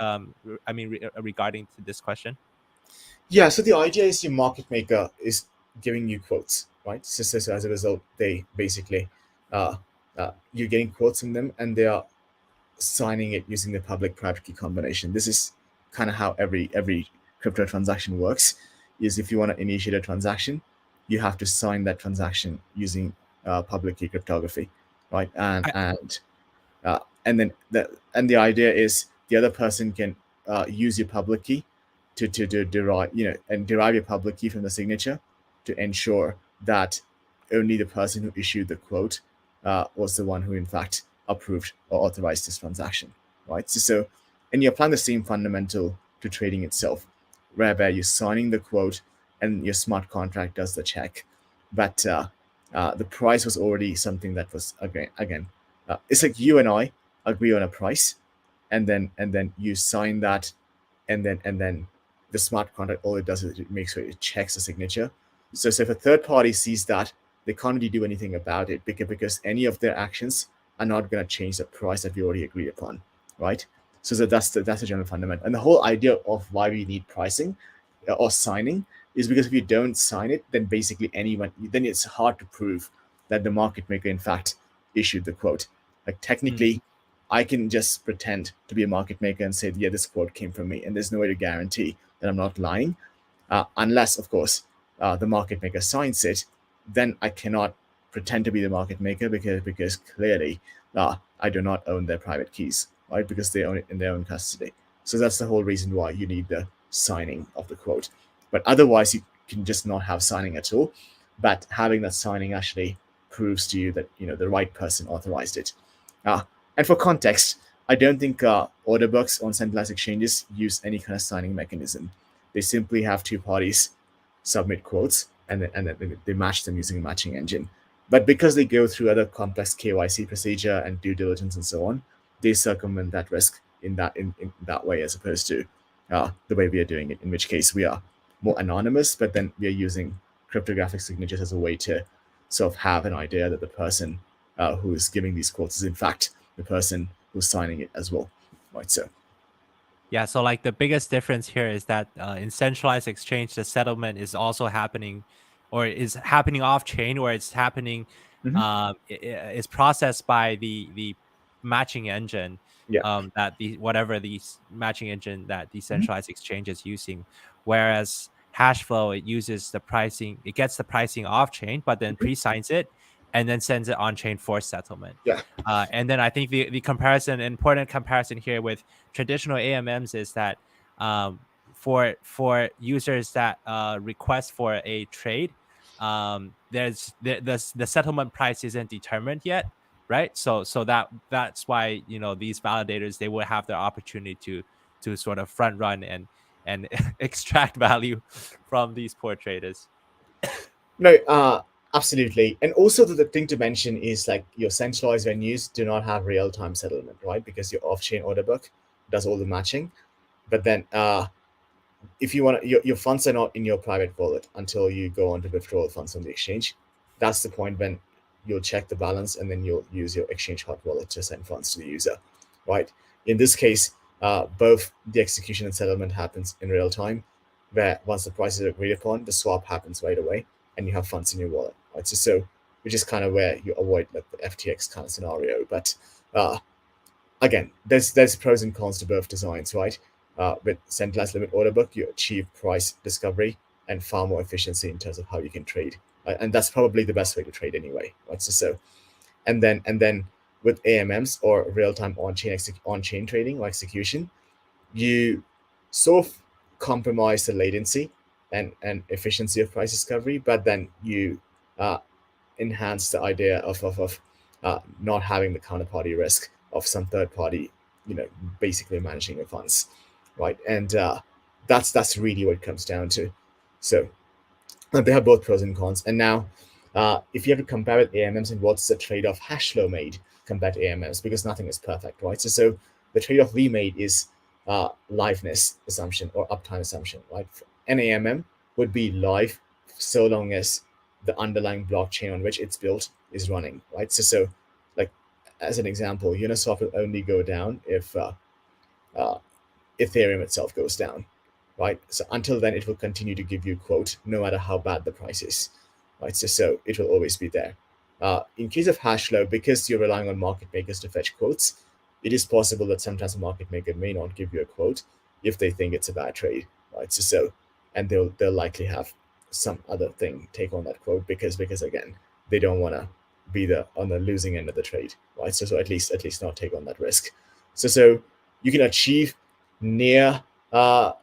regarding to this question. Yeah, so the idea is your market maker is giving you quotes, right? So as a result, they basically, you're getting quotes from them and they are signing it using the public-private key combination. This is kind of how every crypto transaction works. Is if you want to initiate a transaction, you have to sign that transaction using public key cryptography, right? I, And then the idea is the other person can use your public key to derive and derive your public key from the signature to ensure that only the person who issued the quote was the one who in fact approved or authorized this transaction, right? So and you're applying the same fundamental to trading itself, whereby you're signing the quote and your smart contract does the check, but the price was already something that was again it's like you and I agree on a price, and then you sign that, and then the smart contract, all it does is it makes sure it checks the signature. So if a third party sees that, they can't really do anything about it because any of their actions are not going to change the price that we already agreed upon, right? So that's the general fundament, and the whole idea of why we need pricing or signing is because if you don't sign it, then basically then it's hard to prove that the market maker in fact issued the quote. Like Mm. technically, I can just pretend to be a market maker and say, yeah, this quote came from me, and there's no way to guarantee that I'm not lying, unless, of course, the market maker signs it. Then I cannot pretend to be the market maker because clearly I do not own their private keys, right? Because they own it in their own custody. So that's the whole reason why you need the signing of the quote. But otherwise, you can just not have signing at all. But having that signing actually proves to you that the right person authorized it. Uh, and for context, I don't think order books on centralized exchanges use any kind of signing mechanism. They simply have two parties submit quotes, and then they match them using a matching engine. But because they go through other complex KYC procedure and due diligence and so on, they circumvent that risk in that way, as opposed to the way we are doing it, in which case we are more anonymous, but then we are using cryptographic signatures as a way to sort of have an idea that the person who is giving these quotes is in fact the person who's signing it as well, right? So Yeah, so like the biggest difference here is that in centralized exchange, the settlement is also happening, or is happening off chain, or it's happening, mhm, is processed by the matching engine, yeah, that the whatever the matching engine that mhm, decentralized exchange is using. Whereas Hashflow, it uses the pricing, it gets the pricing off chain, but then mhm, pre-signs it and then sends it on chain for settlement. yeah, And then I think the comparison, important comparison here with traditional AMMs is that, for users that request for a trade, there's the settlement price isn't determined yet, right? So that's why these validators, they will have the opportunity to sort of front run and extract value from these poor traders. no, absolutely. And also the thing to mention is like your centralized venues do not have real time settlement, right? Because your off chain order book does all the matching. But then if you want your funds are not in your private wallet until you go on to withdraw the funds from the exchange. That's the point when you'll check the balance and then you'll use your exchange hot wallet to send funds to the user, right? In this case, both the execution and settlement happens in real time, where once the price is agreed upon, the swap happens right away, and you have funds in your wallet, right? So which is kind of where you avoid like the FTX kind of scenario. But uh, again, there's pros and cons to both designs, right? With centralized limit order book, you achieve price discovery and far more efficiency in terms of how you can trade, and that's probably the best way to trade anyway, right? So and then with AMMs or real time on chain trading or execution, you sort of compromise the latency and efficiency of price discovery, but then you uh, enhance the idea of not having the counterparty risk of some third party, basically managing your funds, right? And that's really what it comes down to. So they have both pros and cons. And now, if you have to compare with AMMs, and what's the trade-off Hashflow made compared to AMMs, because nothing is perfect, right? So the trade-off we made is liveness assumption or uptime assumption, right? An AMM would be live so long as the underlying blockchain on which it's built is running, right? So like as an example, Uniswap will only go down if uh, Ethereum itself goes down, right? So until then, it will continue to give you quote no matter how bad the price is, right? So it will always be there. In case of Hashflow, because you're relying on market makers to fetch quotes, it is possible that sometimes a market maker may not give you a quote if they think it's a bad trade, right? And they'll likely have some other thing take on that quote because again they don't want to be the on the losing end of the trade, right? So at least not take on that risk. So you can achieve near like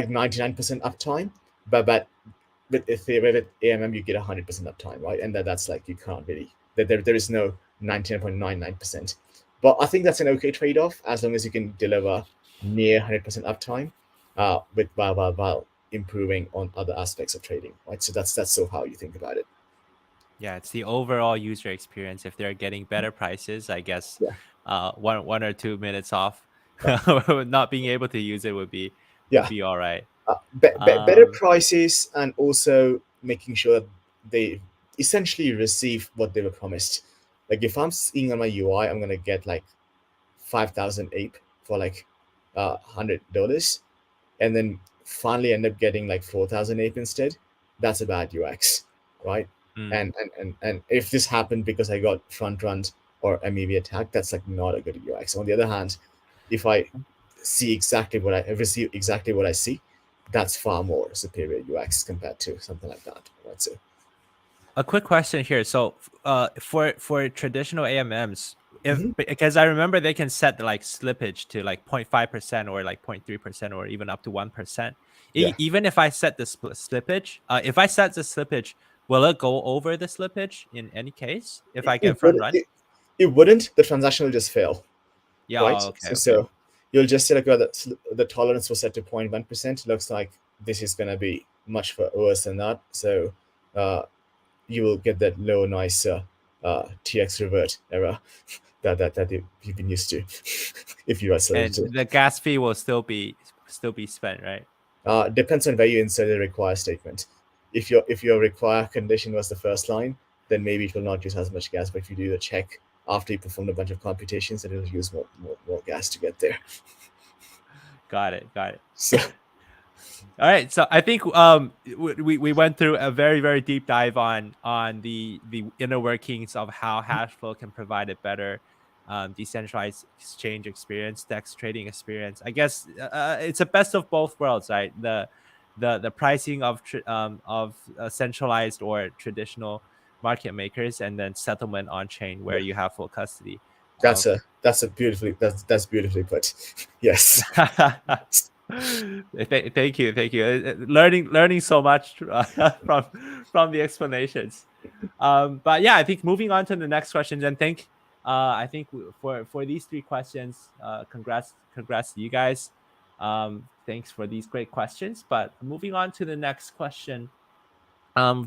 99% uptime, but with Ethereum, with AMM, you get 100% uptime, right? And that's like you can't really there is no 99.99%. But I think that's an okay trade off as long as you can deliver near 100% uptime, with while improving on other aspects of trading, right? So that's so how you think about it. Yeah, it's the overall user experience. If they're getting better prices, I guess Yeah, 1 or 2 minutes off, yeah, not being able to use it would be yeah. all right. Better Um, prices and also making sure that they essentially receive what they were promised. Like if I'm seeing on my UI, I'm gonna get like 5,000 ape for like $100, and then finally end up getting like 4,000 ape instead, that's a bad UX, right? Mm. And if this happened because I got front run or MEV attacked, that's like not a good UX. On the other hand, if I see exactly what I receive exactly what I see, that's far more superior UX compared to something like that. Right? So A quick question here. So, for traditional AMMs, if mhm. because I remember they can set the like slippage to like 0.5% or like 0.3% or even up to 1%. Yeah, Even if I set the slippage, if I set the slippage, will it go over the slippage in any case if I it get front would run? it wouldn't. The transaction will just fail, Yeah. right? Oh, okay. Okay. So you'll just say like, oh, the tolerance was set to 0.1%. Looks like this is gonna be much worse than that. So uh, you will get that low nice TX revert error that you've been used to if you And isolated it. the gas fee will still be spent, right? Depends on where you insert the require statement. If your require condition was the first line, then maybe it will not use as much gas. But if you do the check after you performed a bunch of computations, then it'll use more gas to get there. Got it. Got it. So All right, so I think we went through a very very deep dive on the inner workings of how Hashflow can provide a better decentralized exchange experience, DEX trading experience. I guess it's a best of both worlds, right? The pricing of centralized or traditional market makers, and then settlement on chain where yeah, you have full custody that's of. that's beautifully put. Yes. Thank you. Learning so much from the explanations. But yeah, I think moving on to the next questions, and I think for these three questions, congrats to you guys. Thanks for these great questions. But moving on to the next question,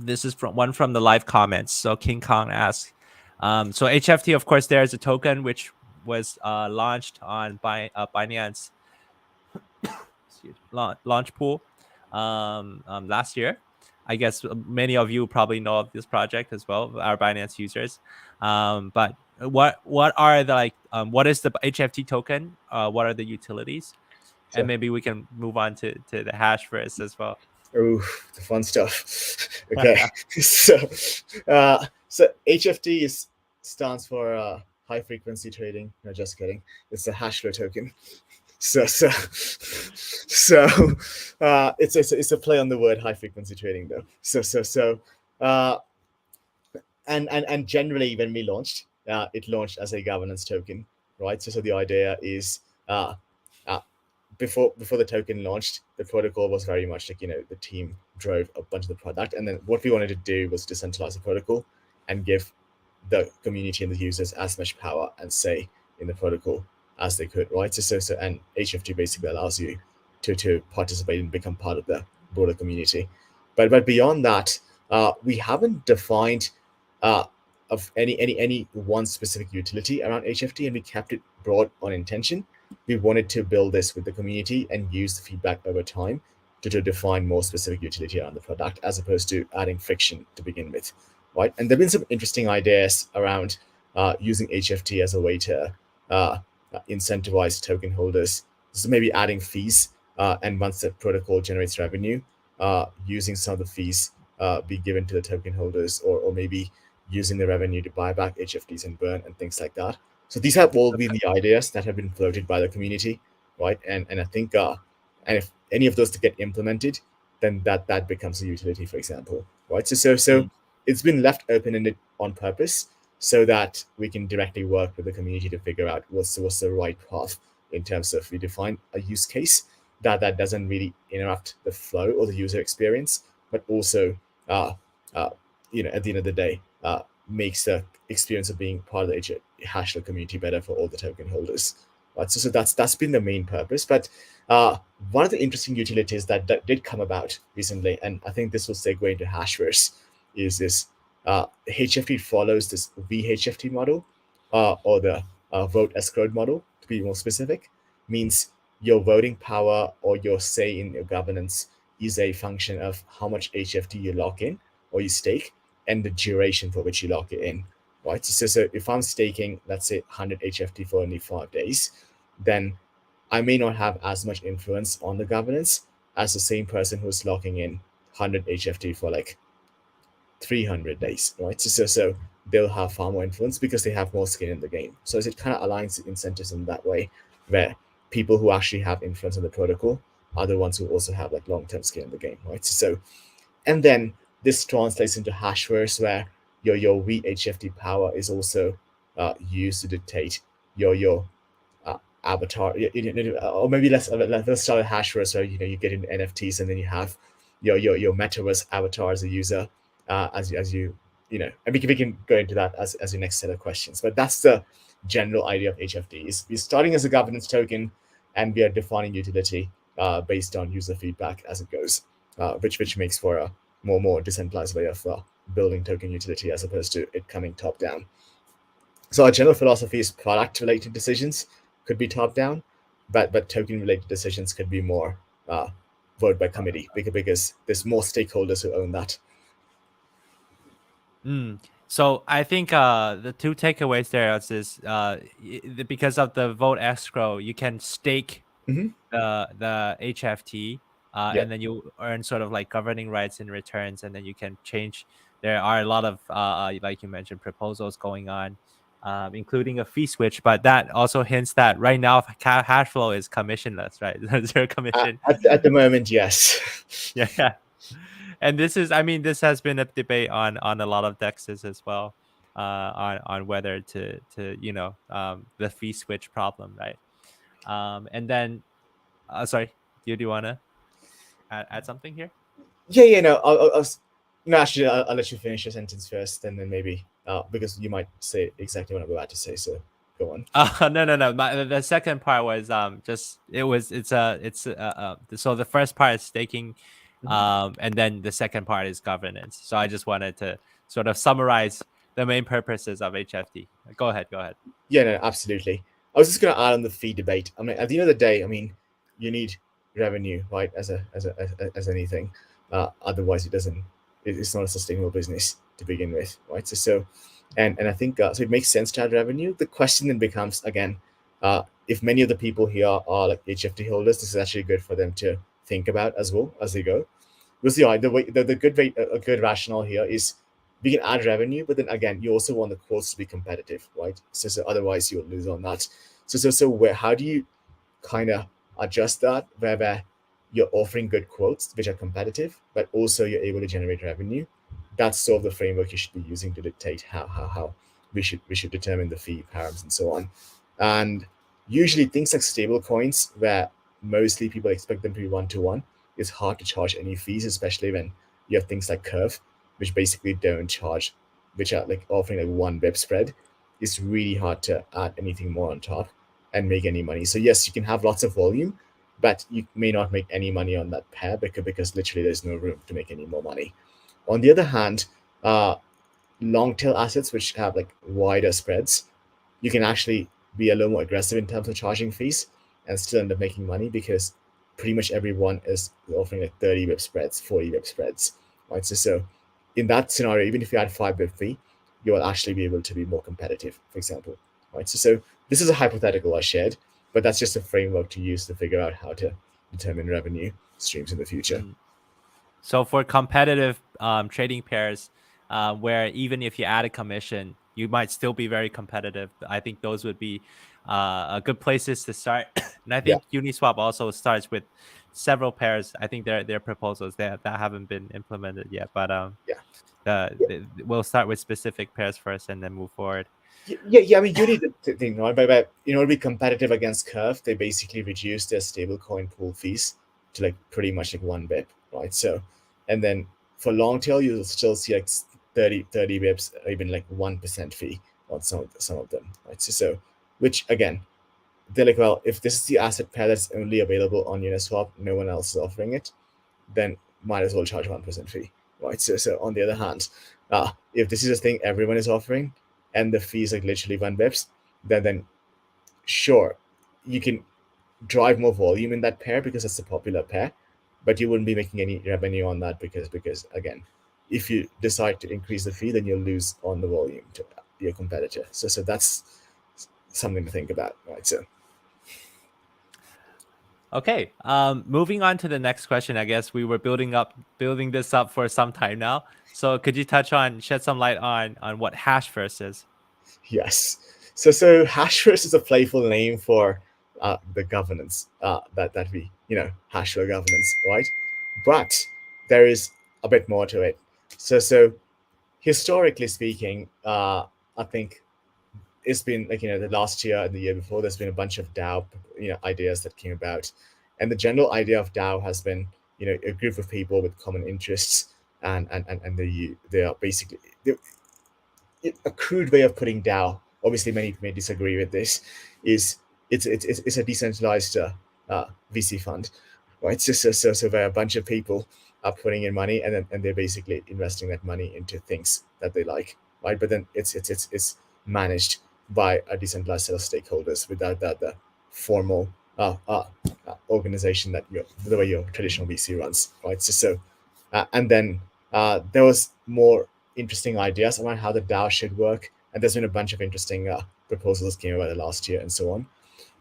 this is from the live comments. So King Kong asks, so HFT, of course, there is a token which was launched on Binance, launch pool last year. I guess many of you probably know of this project as well, our Binance users. But what are the what is the HFT token? What are the utilities? And So, maybe we can move on to the Hashverse as well. oh, the fun stuff. Okay, so HFT stands for high frequency trading. No, just kidding. It's a Hashflow token. So it's a play on the word high frequency trading though. Uh, and generally when we launched, it launched as a governance token, right? So the idea is uh, uh, before the token launched, the protocol was very much like the team drove a bunch of the product, and then what we wanted to do was decentralize the protocol and give the community and the users as much power and say in the protocol as they could, right? So and HFT basically allows you to participate and become part of the broader community. But beyond that, we haven't defined uh, of any one specific utility around HFT, and we kept it broad on intention. We wanted to build this with the community and use the feedback over time to define more specific utility around the product as opposed to adding friction to begin with, right? And there have been some interesting ideas around using HFT as a way to incentivize token holders. So maybe adding fees, and once the protocol generates revenue, using some of the fees be given to the token holders, or maybe using the revenue to buy back HFTs and burn and things like that. So these have all been the ideas that have been floated by the community, right? And I think, and if any of those to get implemented, then that becomes a utility, for example, right? So Mm, it's been left open ended on purpose so that we can directly work with the community to figure out what's the right path in terms of we define a use case that doesn't really interrupt the flow or the user experience, but also uh, uh, at the end of the day, makes the experience of being part of the Hashler community better for all the token holders. Right? So that's been the main purpose. But one of the interesting utilities that did come about recently, and I think this will segue into Hashverse, is this HFT follows this VHFT model, or the vote escrowed model, to be more specific, means your voting power or your say in your governance is a function of how much HFT you lock in or you stake and the duration for which you lock it in, right? So if I'm staking, let's say 100 HFT for only 5 days, then I may not have as much influence on the governance, as the same person who's locking in 100 HFT for like 300 days, right? So they'll have far more influence because they have more skin in the game. So it kind of aligns the incentives in that way, where people who actually have influence on the protocol are the ones who also have like long-term skin in the game, right? So and then this translates into Hashverse, where your VHFT power is also used to dictate your avatar, or maybe let's start with Hashverse, where you get into NFTs, and then you have your metaverse avatar as a user, as you and we can go into that as your next set of questions. But that's the general idea of HFT. Is we're starting as a governance token, and we are defining utility based on user feedback as it goes, which makes for a more decentralized way of building token utility as opposed to it coming top down. So our general philosophy is product related decisions could be top down, but token related decisions could be more vote by committee because there's more stakeholders who own that. So I think the two takeaways there is because of the vote escrow, you can stake Mm-hmm. the HFT, Yeah. and then you earn sort of like governing rights in returns, and then you can change. There are a lot of like you mentioned, proposals going on, including a fee switch, but that also hints that right now Hashflow is commissionless, right? Zero commission. At the moment, yes. Yeah. And this is, I mean, this has been a debate on a lot of dexes as well, on whether to the fee switch problem, right? And then sorry, do you want to add something here? Yeah. No, no. Actually, I'll let you finish your sentence first, and then maybe because you might say exactly what I'm about to say. So go on. No. The second part was just so the first part is staking, Mhm. and then the second part is governance. So I just wanted to sort of summarize the main purposes of HFT. Go ahead. Yeah, no, absolutely. I was just going to add on the fee debate. I mean, at the end of the day, I mean, you need revenue, right? As anything, otherwise it doesn't. It's not a sustainable business to begin with, right? And I think so. It makes sense to have revenue. The question then becomes again, if many of the people here are like HFT holders, this is actually good for them to think about as well as they go. Because the good way, a good rationale here is we can add revenue, but then again, you also want the quotes to be competitive, right? So otherwise you'll lose on that. So where how do you kind of adjust that where you're offering good quotes which are competitive, but also you're able to generate revenue? That's sort of the framework you should be using to dictate how we should determine the fee params and so on. And usually things like stable coins, where mostly people expect them to be one-to-one, it's hard to charge any fees, especially when you have things like Curve, which basically don't charge, which are like offering like one web spread. It's really hard to add anything more on top and make any money. So yes, you can have lots of volume, but you may not make any money on that pair because literally there's no room to make any more money. On the other hand, uh, long tail assets which have like wider spreads, you can actually be a little more aggressive in terms of charging fees and still end up making money because pretty much everyone is offering like 30 web spreads, 40 web spreads, right? So in that scenario, even if you add 5 web fee, you will actually be able to be more competitive, for example, right? So this is a hypothetical I shared, but that's just a framework to use to figure out how to determine revenue streams in the future. Mm. So for competitive trading pairs, where even if you add a commission, you might still be very competitive. I think those would be a good places to start. And I Yeah, think Uniswap also starts with several pairs. I think their proposals that haven't been implemented yet, but yeah. Yeah. we'll start with specific pairs first and then move forward. Yeah. I mean, you need to think, right? But in order to be competitive against Curve, they basically reduce their stablecoin pool fees to like pretty much like 1 bip, right? So, and then for long tail, you'll still see like 30 bips, or even like 1% fee on some of them, right? So, which again, they're like, well, if this is the asset pair that's only available on Uniswap, no one else is offering it, then might as well charge 1% fee, right? So on the other hand, if this is a thing everyone is offering and the fee is like literally 1 bips, then sure, you can drive more volume in that pair because it's a popular pair, but you wouldn't be making any revenue on that because again, if you decide to increase the fee, then you'll lose on the volume to your competitor. So that's something to think about, right? So Okay. Moving on to the next question. I guess we were building this up for some time now. So could you shed some light on what Hashverse is? Yes. So Hashverse is a playful name for the governance that we Hashverse governance, right? But there is a bit more to it. So historically speaking, I think it's been like the last year and the year before. There's been a bunch of DAO ideas that came about, and the general idea of DAO has been a group of people with common interests, and they are basically a crude way of putting DAO. Obviously, many may disagree with this. Is it's a decentralized VC fund, right? So where a bunch of people are putting in money, and they're basically investing that money into things that they like, right? But then it's managed by a decentralized set of stakeholders without the formal organization that the way your traditional VC runs, right? And then there was more interesting ideas around how the DAO should work, and there's been a bunch of interesting proposals came about the last year and so on.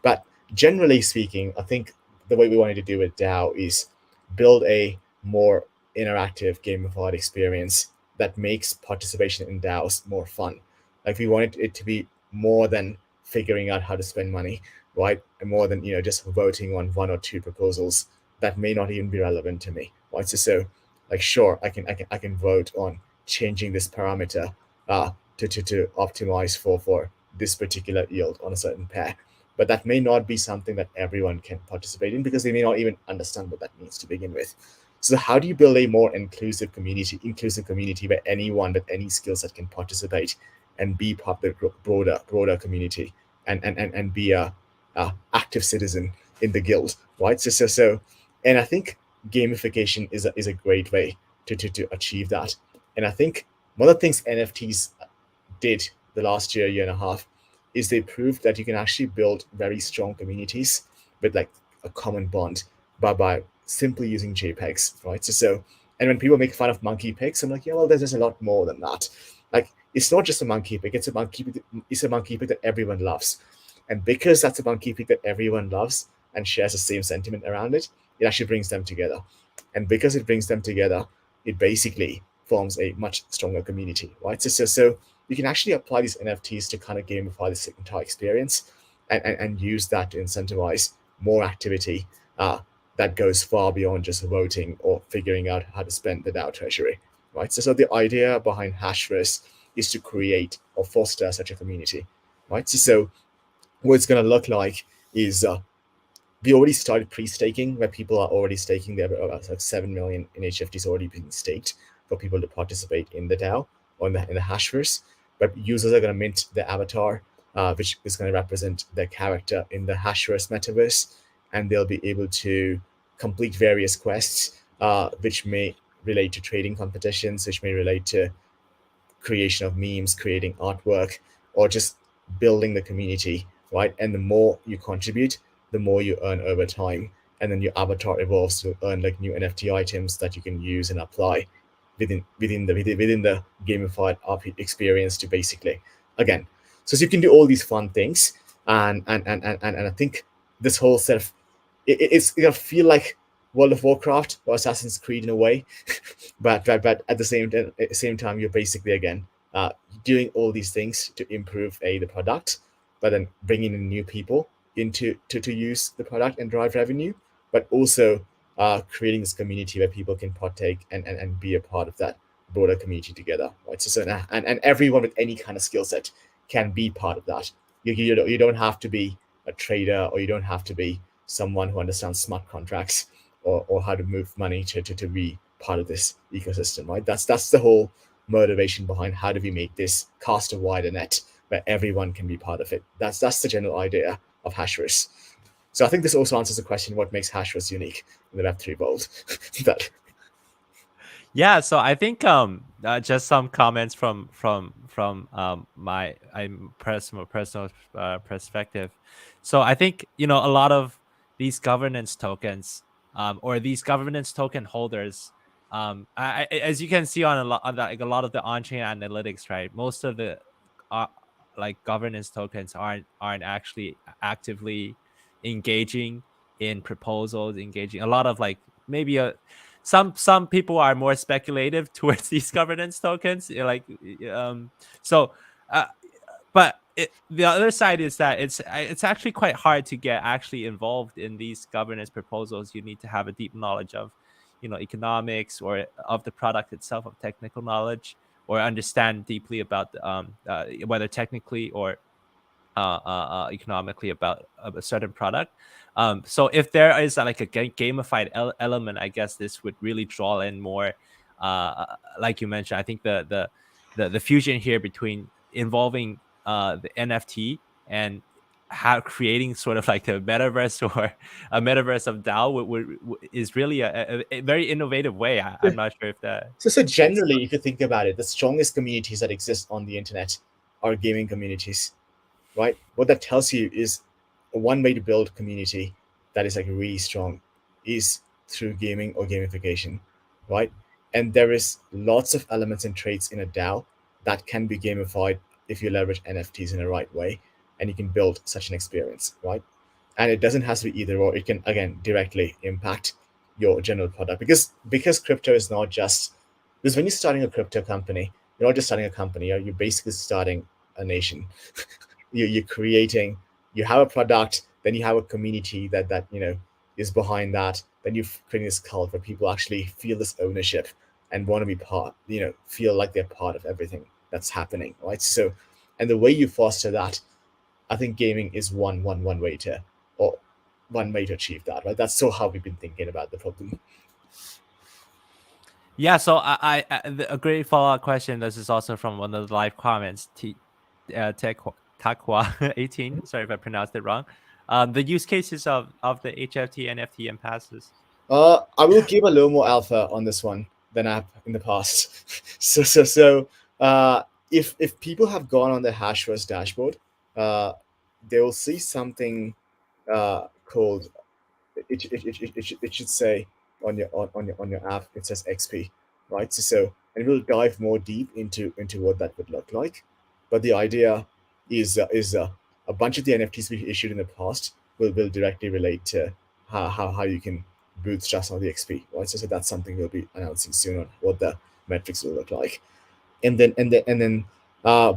But generally speaking, I think the way we wanted to do with DAO is build a more interactive, gamified experience that makes participation in DAOs more fun. Like we wanted it to be more than figuring out how to spend money, right? And more than just voting on one or two proposals that may not even be relevant to me, right? So like sure, I can vote on changing this parameter to optimize for this particular yield on a certain pair, but that may not be something that everyone can participate in because they may not even understand what that means to begin with. So how do you build a more inclusive community where anyone with any skill set can participate and be part of the broader community, and be a active citizen in the guild, right? And I think gamification is a great way to achieve that. And I think one of the things NFTs did the last year and a half, is they proved that you can actually build very strong communities with like a common bond by simply using JPEGs, right? And when people make fun of monkey pics, I'm like, yeah, well, there's just a lot more than that. Like, it's not just a monkey pic; it's a monkey pic that everyone loves, and because that's a monkey pic that everyone loves and shares the same sentiment around it, it actually brings them together. And because it brings them together, it basically forms a much stronger community, right? So you can actually apply these NFTs to kind of gamify this entire experience, and use that to incentivize more activity that goes far beyond just voting or figuring out how to spend the DAO treasury, right? So the idea behind Hashverse is to create or foster such a community, right? So what it's going to look like is we already started pre-staking, where people are already staking. There are like 7 million in HFTs already being staked for people to participate in the DAO or in the Hashverse. But users are going to mint their avatar, which is going to represent their character in the Hashverse metaverse, and they'll be able to complete various quests, which may relate to trading competitions, which may relate to creation of memes, creating artwork, or just building the community, right? And the more you contribute, the more you earn over time. And then your avatar evolves to earn like new NFT items that you can use and apply within the gamified RP experience to basically again. So you can do all these fun things, and I think this whole set of it's gonna feel like World of Warcraft or Assassin's Creed in a way, but at the same time you're basically again doing all these things to improve the product, but then bringing in new people into to use the product and drive revenue, but also creating this community where people can partake and be a part of that broader community together, right? And everyone with any kind of skill set can be part of that. You don't have to be a trader, or you don't have to be someone who understands smart contracts, or how to move money to be part of this ecosystem, right? That's the whole motivation behind how do we make this cast a wider net where everyone can be part of it. That's the general idea of Hashverse. So I think this also answers the question: what makes Hashverse unique in the Web3 world? that Yeah, so I think just some comments from my personal perspective. So I think a lot of these governance tokens, or these governance token holders, as you can see like a lot of the on-chain analytics, right? Most of the uh, like governance tokens aren't actually actively engaging in proposals, engaging a lot of like maybe some people are more speculative towards these governance tokens, so uh, but the other side is that it's actually quite hard to get actually involved in these governance proposals. You need to have a deep knowledge of, economics or of the product itself, of technical knowledge, or understand deeply about whether technically or economically about a certain product. So if there is like a gamified element, I guess this would really draw in more, like you mentioned. I think the fusion here between involving the NFT and how creating sort of like a metaverse or a metaverse of DAO is really a very innovative way. I'm not sure if that. So generally, if you think about it, the strongest communities that exist on the internet are gaming communities, right? What that tells you is one way to build community that is like really strong is through gaming or gamification, right? And there is lots of elements and traits in a DAO that can be gamified if you leverage NFTs in the right way, and you can build such an experience, right? And it doesn't have to be either or. It can again directly impact your general product, because crypto is not just, because when you're starting a crypto company, you're not just starting a company, you're basically starting a nation. You're creating, you have a product, then you have a community that is behind that, then you create this cult where people actually feel this ownership and want to be part, feel like they're part of everything that's happening, right? So, and the way you foster that, I think gaming is one way to, or one way to achieve that, right? That's so how we've been thinking about the problem. Yeah, so a great follow-up question. This is also from one of the live comments. Takwa 18. Sorry if I pronounced it wrong. The use cases of the HFT NFT and passes. I will give a little more alpha on this one than I have in the past. So, if people have gone on the Hashverse dashboard, uh, they will see something called, it should say on your app, it says XP, right? So and we'll dive more deep into what that would look like. But the idea is a bunch of the NFTs we issued in the past will directly relate to how you can bootstrap some of the XP, right? So that's something we'll be announcing soon on what the metrics will look like. And then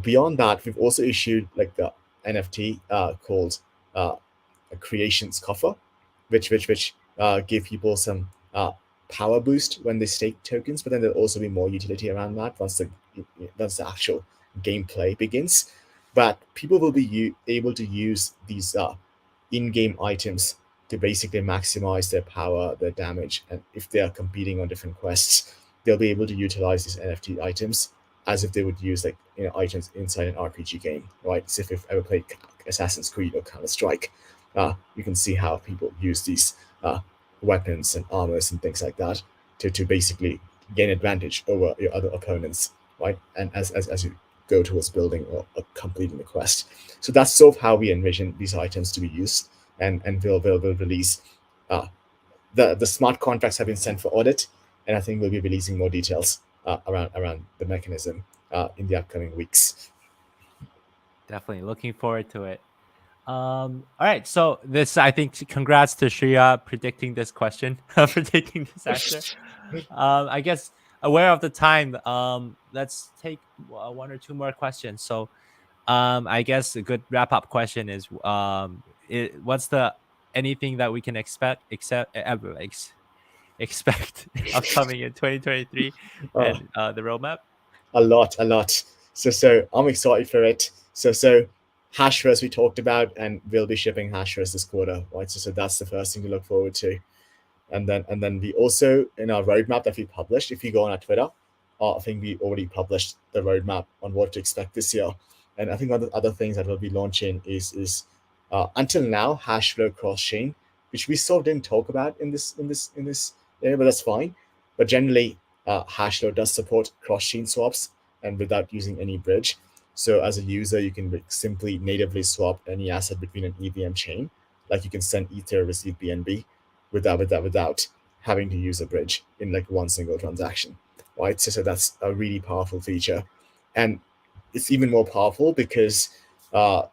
beyond that, we've also issued like the NFT called a creations coffer, which give people some power boost when they stake tokens, but then there'll also be more utility around that once the actual gameplay begins. But people will be able to use these in-game items to basically maximize their power, their damage, and if they are competing on different quests, they'll be able to utilize these NFT items as if they would use like items inside an RPG game, right? So if you've ever played Assassin's Creed or Counter Strike, you can see how people use these weapons and armors and things like that to basically gain advantage over your other opponents, right? And as you go towards building or completing the quest. So that's sort of how we envision these items to be used, and we'll release. The smart contracts have been sent for audit, and I think we'll be releasing more details around the mechanism in the upcoming weeks. Definitely looking forward to it. All right, so this, I think, congrats to Shreya predicting this question, predicting this answer. I guess aware of the time, let's take one or two more questions. So I guess a good wrap up question is, what's the anything that we can expect upcoming in 2023 Oh, and the roadmap? a lot. So I'm excited for it. So Hashverse we talked about, and we'll be shipping Hashverse this quarter, right? So that's the first thing to look forward to. And then we also, in our roadmap that we published, if you go on our Twitter, I think we already published the roadmap on what to expect this year. And I think one of the other things that we'll be launching is until now Hashflow cross chain, which we sort of didn't talk about in this area, but that's fine. But generally, Hashflow does support cross chain swaps and without using any bridge. So as a user, you can simply natively swap any asset between an EVM chain, like you can send Ether, receive BNB, without having to use a bridge in like one single transaction, right? So that's a really powerful feature, and it's even more powerful because uh,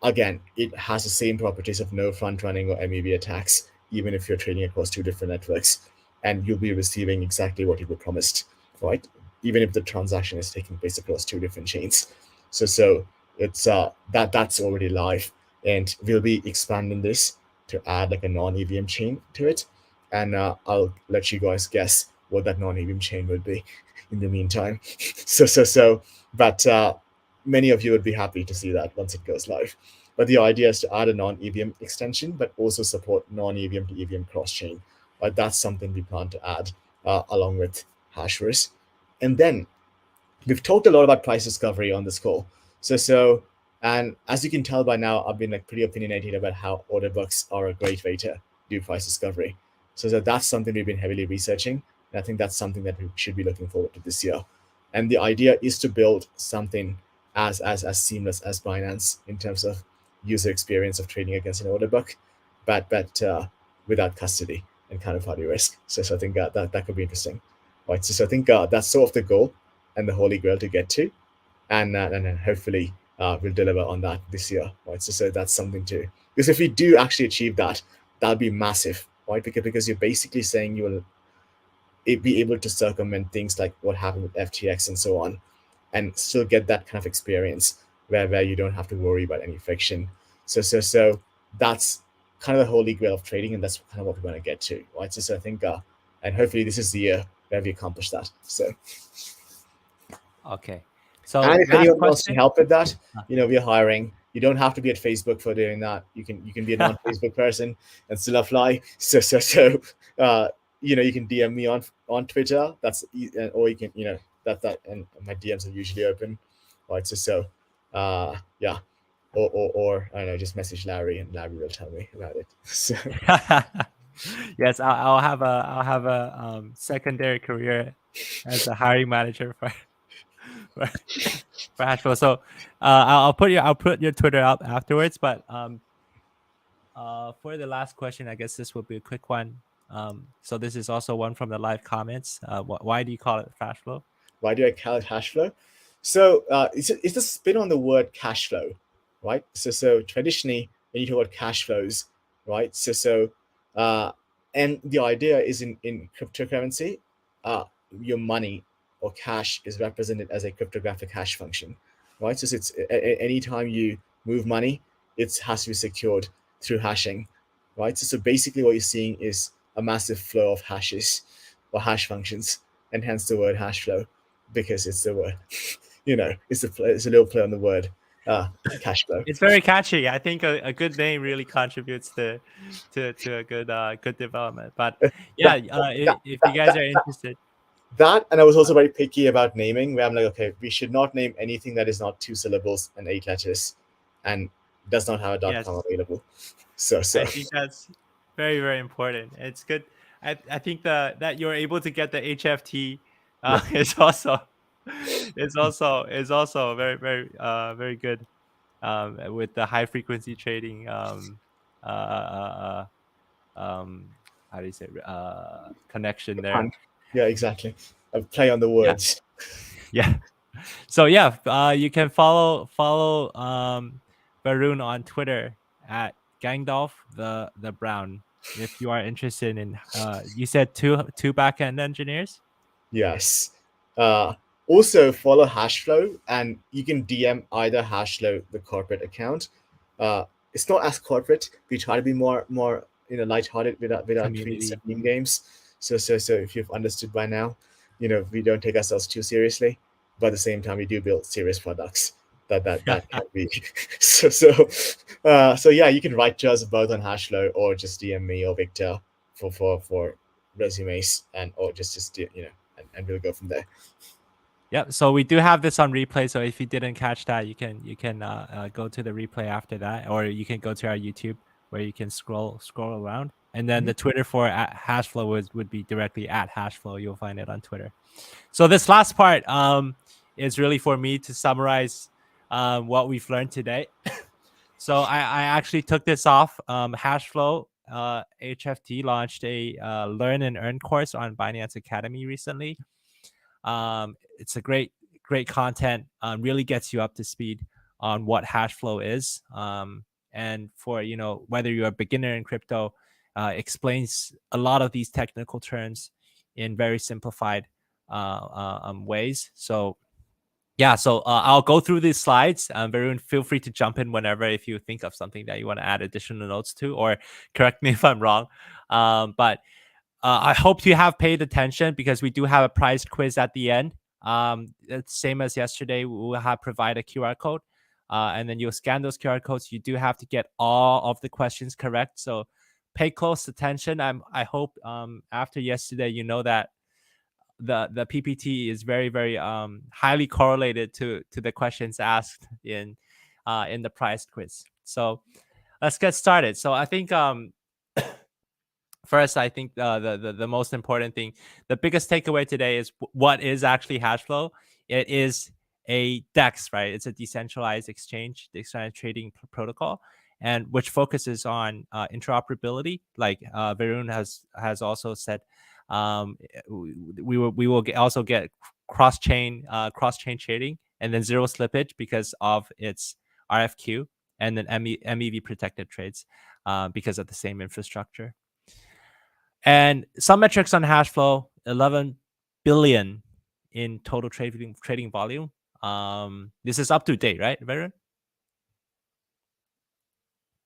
again, it has the same properties of no front running or MEV attacks, even if you're trading across two different networks, and you'll be receiving exactly what you were promised, right? Even if the transaction is taking place across two different chains. So it's that's already live, and we'll be expanding this to add like a non-EVM chain to it, and I'll let you guys guess what that non-EVM chain would be in the meantime. But many of you would be happy to see that once it goes live. But the idea is to add a non-EVM extension, but also support non-EVM to EVM cross-chain. But that's something we plan to add along with Hashverse. And then we've talked a lot about price discovery on this call. And as you can tell by now, I've been like pretty opinionated about how order books are a great way to do price discovery. So that's something we've been heavily researching. And I think that's something that we should be looking forward to this year. And the idea is to build something as seamless as Binance in terms of user experience of trading against an order book, but without custody and counterparty risk. So I think that could be interesting. Right. So I think that's sort of the goal and the holy grail to get to, and then hopefully we'll deliver on that this year. Right. So that's something too. Because if we do actually achieve that, that'll be massive, right? Because you're basically saying you will be able to circumvent things like what happened with FTX and so on, and still get that kind of experience where you don't have to worry about any friction. So that's kind of the holy grail of trading, and that's kind of what we want to get to, right? So I think, and hopefully this is the year where we accomplish that. So, Okay. So and if last anyone wants to question. help with that, we're hiring. You don't have to be at Facebook for doing that. You can be a non-Facebook person and still apply. Uh, you can DM me on Twitter. Or you can that and my DMs are usually open, right? Yeah, or I don't know, just message Larry and Larry will tell me about it. So Yes, I'll have a secondary career as a hiring manager for, for Hashflow. So I'll put your Twitter up afterwards. But for the last question, I guess this will be a quick one. So this is also one from the live comments. Why do you call it Hashflow? why do I call it hash flow? So it's a spin on the word cash flow, right? So traditionally, when you talk about cash flows, right? Uh, and the idea is in cryptocurrency, uh, your money or cash is represented as a cryptographic hash function, right? So it's anytime you move money, it has to be secured through hashing, right? So basically, what you're seeing is a massive flow of hashes or hash functions, and hence the word hash flow, because it's the word, it's a little play on the word cash flow. It's very catchy. I think a good name really contributes to a good development. But yeah, That, that, if you that, guys that, are interested, that, and I was also very picky about naming, where I'm like, okay, we should not name anything that is not 2 syllables and 8 letters, and does not have a .com yes, available. So I think that's very, very important. It's good. I think that you're able to get the HFT yeah, is also is also very, very very good with the high frequency trading how do you say connection there. yeah, exactly. A play on the Yeah, words. yeah. So yeah, you can follow Veron on Twitter at Gangdolf the Brown if you are interested in. You said two backend engineers. Yes. Uh, Also follow Hashflow, and you can DM either Hashflow, the corporate account. It's not as corporate. We try to be more lighthearted with our tweets and Community. meme games. So if you've understood by now, we don't take ourselves too seriously, but at the same time we do build serious products that can be so yeah, you can write to us both on Hashflow or just DM me or Victor for resumes, and or just and we'll go from there. Yeah, so we do have this on replay. So if you didn't catch that, you can go to the replay after that, or you can go to our YouTube where you can scroll around, and then the Twitter for at Hashflow would be directly at Hashflow. You'll find it on Twitter. So this last part is really for me to summarize what we've learned today. So I actually took this off. Hashflow HFT launched a learn and earn course on Binance Academy recently. It's a great content. Really gets you up to speed on what Hashflow is. And for whether you're a beginner in crypto, explains a lot of these technical terms in very simplified ways. So yeah, so I'll go through these slides. Veron, feel free to jump in whenever if you think of something that you want to add additional notes to, or correct me if I'm wrong. But I hope you have paid attention, because we do have a prize quiz at the end. It's same as yesterday. We will provide a QR code, and then you'll scan those QR codes. You do have to get all of the questions correct, so pay close attention. I hope after yesterday, you know that the PPT is very, very highly correlated to the questions asked in the prize quiz. So let's get started. So I think first, I think the most important thing, the biggest takeaway today is what is actually Hashflow. It is a DEX, right? It's a decentralized exchange, decentralized trading protocol, and which focuses on interoperability. Like Veron has also said, we will also get cross chain trading, and then zero slippage because of its RFQ, and then MEV protected trades because of the same infrastructure. And some metrics on Hashflow: 11 billion in total trading volume. This is up to date, right, Veron?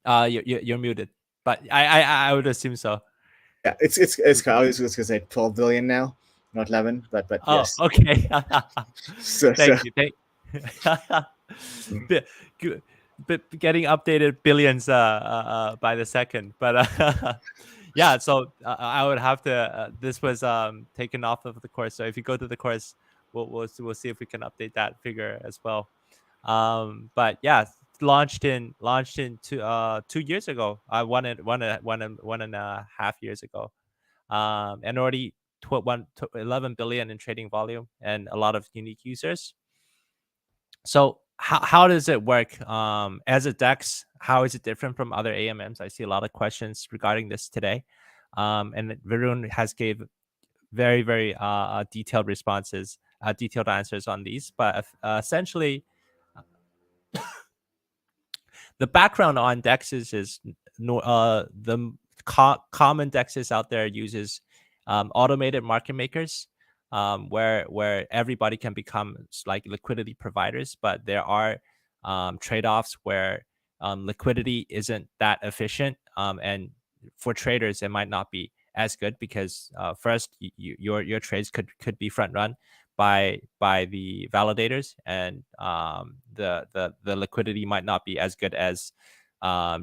You're muted, but I would assume so. Yeah, it's I was just gonna say 12 billion now, not 11, but Oh, yes. okay. So Thank you. But getting updated billions by the second, but yeah. So I would have to. This was taken off of the course. So if you go to the course, we'll see if we can update that figure as well. But yeah, launched in 2 years ago. I one and a half years ago. And already 11 billion in trading volume and a lot of unique users. So how does it work as a DEX? How is it different from other AMMs? I see a lot of questions regarding this today, and Veron has gave very, very detailed responses, detailed answers on these. But essentially, the background on DEXs is the common DEXs out there uses automated market makers, where everybody can become like liquidity providers, but there are trade-offs where liquidity isn't that efficient, and for traders it might not be as good, because first your trades could be front run by the validators, and the liquidity might not be as good as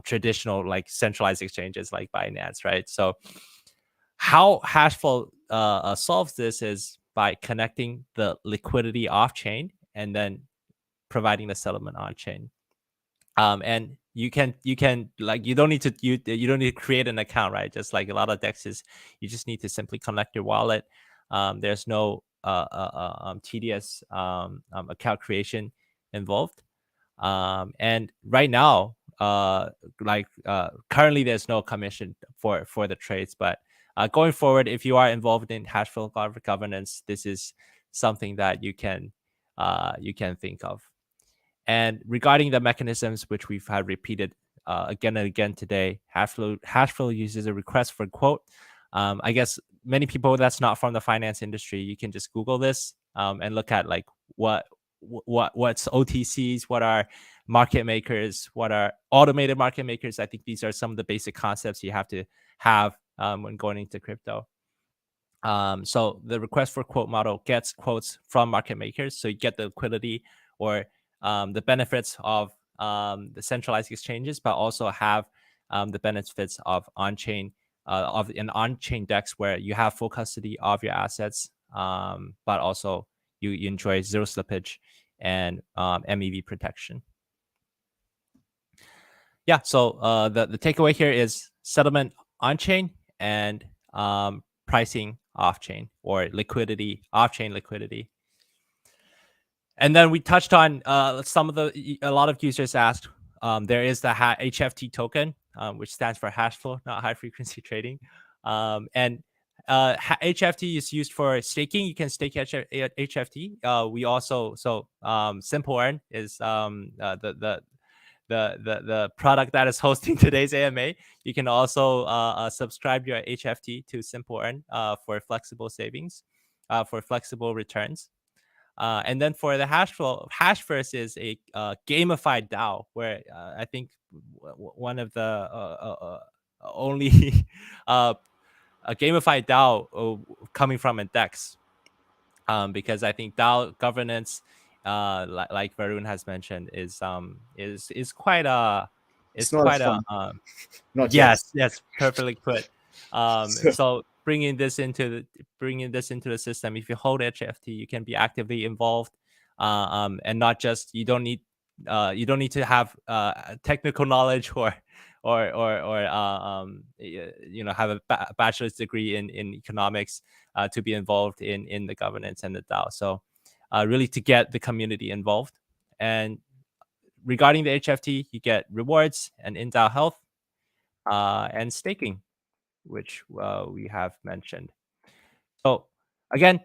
traditional like centralized exchanges like Binance, right? So how Hashflow solves this is by connecting the liquidity off chain and then providing the settlement on chain. And you can like you don't need to create an account, right? Just like a lot of DEXs, you just need to simply connect your wallet. There's no tedious account creation involved. And right now, currently there's no commission for the trades, but going forward, if you are involved in Hashflow governance, this is something that you can think of. And regarding the mechanisms, which we've had repeated again and again today, Hashflow uses a request for quote. I guess many people that's not from the finance industry, you can just Google this and look at like what's OTCs, what are market makers, what are automated market makers. I think these are some of the basic concepts you have to have when going into crypto. So the request for quote model gets quotes from market makers, so you get the liquidity or the benefits of the centralized exchanges, but also have the benefits of on-chain of an on-chain DEX where you have full custody of your assets, but also you enjoy zero slippage and MEV protection. Yeah, so the takeaway here is settlement on-chain and pricing off-chain, or liquidity, off-chain liquidity. And then we touched on a lot of users asked, there is the HFT token, which stands for Hashflow, not high frequency trading. And HFT is used for staking. You can stake HFT. We also Simple Earn is the product that is hosting today's AMA. You can also subscribe your HFT to Simple Earn for flexible savings, for flexible returns. And then for the Hashflow, Hashverse is a gamified DAO where I think one of the only a gamified DAO coming from a DEX, because I think DAO governance, like Varun has mentioned, is quite It's not as a fun. Not yet. yes, perfectly put. So, So bringing this into the system, if you hold HFT, you can be actively involved, and not just you don't need to have technical knowledge or have a bachelor's degree in economics to be involved in the governance and the DAO. So really to get the community involved. And regarding the HFT, you get rewards and in-DAO health and staking, which we have mentioned. So again,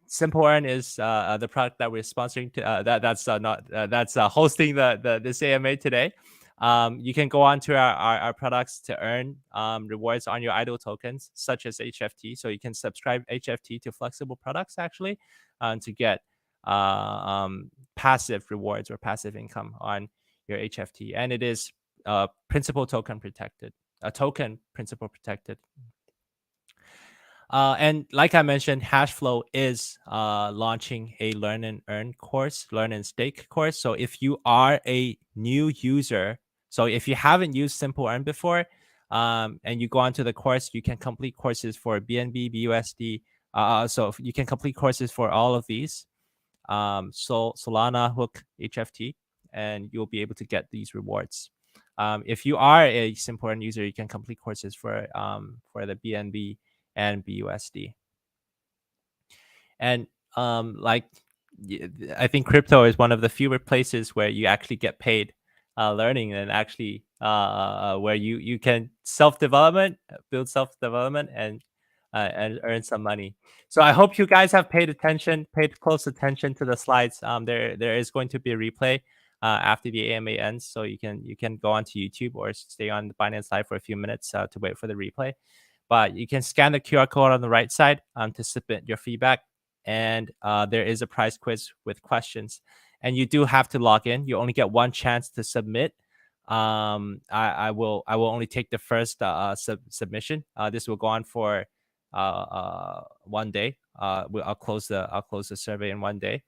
Simple Earn is the product that we're sponsoring. That's hosting this AMA today. You can go on to our products to earn rewards on your idle tokens, such as HFT. So you can subscribe HFT to flexible products actually, to get passive rewards or passive income on your HFT, and it is principal token protected, a token principal protected. And like I mentioned, Hashflow is launching a learn and earn course, learn and stake course. So if you are a new user, so if you haven't used Simple Earn before, and you go onto the course, you can complete courses for BNB, BUSD. So you can complete courses for all of these. Solana, Hook, HFT, and you'll be able to get these rewards. If you are a Simple Earn user, you can complete courses for the BNB and BUSD. And I think crypto is one of the fewer places where you actually get paid learning, and actually where you can build self-development and earn some money. So I hope you guys have paid close attention to the slides. There is going to be a replay after the AMA ends, so you can go onto YouTube or stay on the Binance Live for a few minutes to wait for the replay. But you can scan the QR code on the right side to submit your feedback. And there is a prize quiz with questions. And you do have to log in. You only get one chance to submit. I will only take the first submission. This will go on for 1 day. I'll close the survey in 1 day.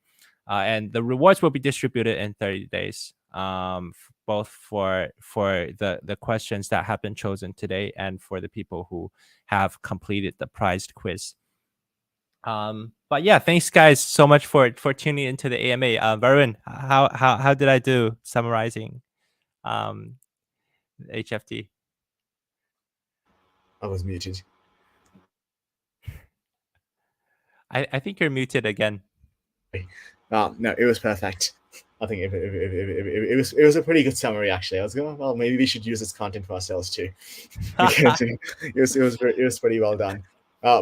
And the rewards will be distributed in 30 days, both for the questions that have been chosen today and for the people who have completed the prized quiz. But yeah, thanks guys so much for tuning into the AMA. Varun, how did I do summarizing HFT? I was muted. I think you're muted again. No, it was perfect. I think it was a pretty good summary actually. I was going, well, maybe we should use this content for ourselves too, because it was pretty well done.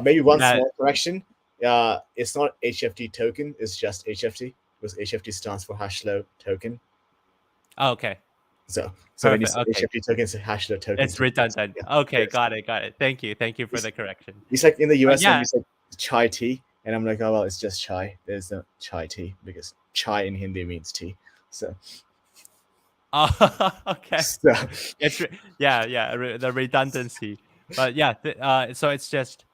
Maybe one small correction. It's not HFT token. It's just HFT, because HFT stands for Hashflow token. Oh, okay. So when you say HFT token, it's a Hashflow token. It's redundant. Yeah. Okay, yes. Got it. Thank you for the correction. It's like in the US when you say chai tea, and I'm like, oh well, it's just chai. There's no chai tea, because chai in Hindi means tea. So. Oh, okay. So. It's the redundancy, but yeah. So it's just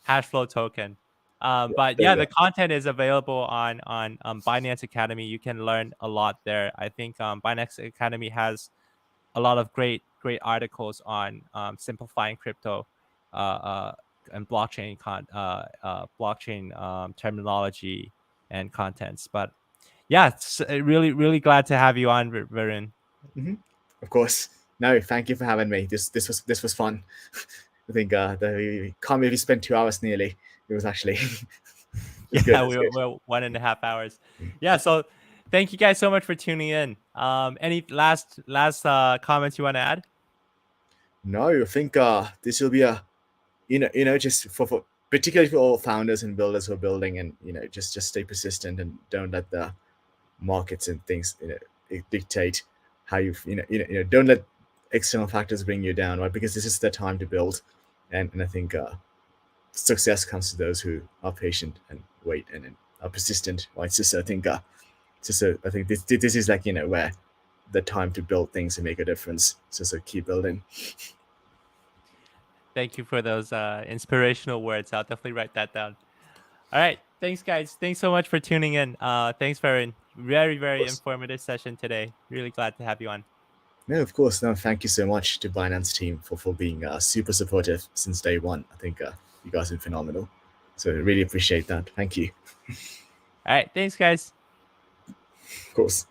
Hashflow token. But yeah, the content is available on Binance Academy. You can learn a lot there. I think Binance Academy has a lot of great articles on simplifying crypto and blockchain terminology and contents. But yeah, it's really glad to have you on, Veron. Mm-hmm. Of course. No, thank you for having me. This was fun. I think we can't really spend 2 hours nearly. It was actually yeah, we're 1.5 hours. Yeah, so thank you guys so much for tuning in. Any last comments you want to add? No, I think this will be a just for particularly for all founders and builders who are building, and just stay persistent and don't let the markets and things dictate how don't let external factors bring you down, right? Because this is the time to build, and I think success comes to those who are patient and wait and are persistent, right? So I think I think this is like where the time to build things and make a difference. So keep building. Thank you for those inspirational words. I'll definitely write that down. All right. Thanks, guys. Thanks so much for tuning in. Thanks, Veron. Very, Of very course. informative session today. Really glad to have you on. No, of course. No, thank you so much to Binance team for being super supportive since day one. I think you guys have been phenomenal. So really appreciate that. Thank you. All right. Thanks, guys. Of course.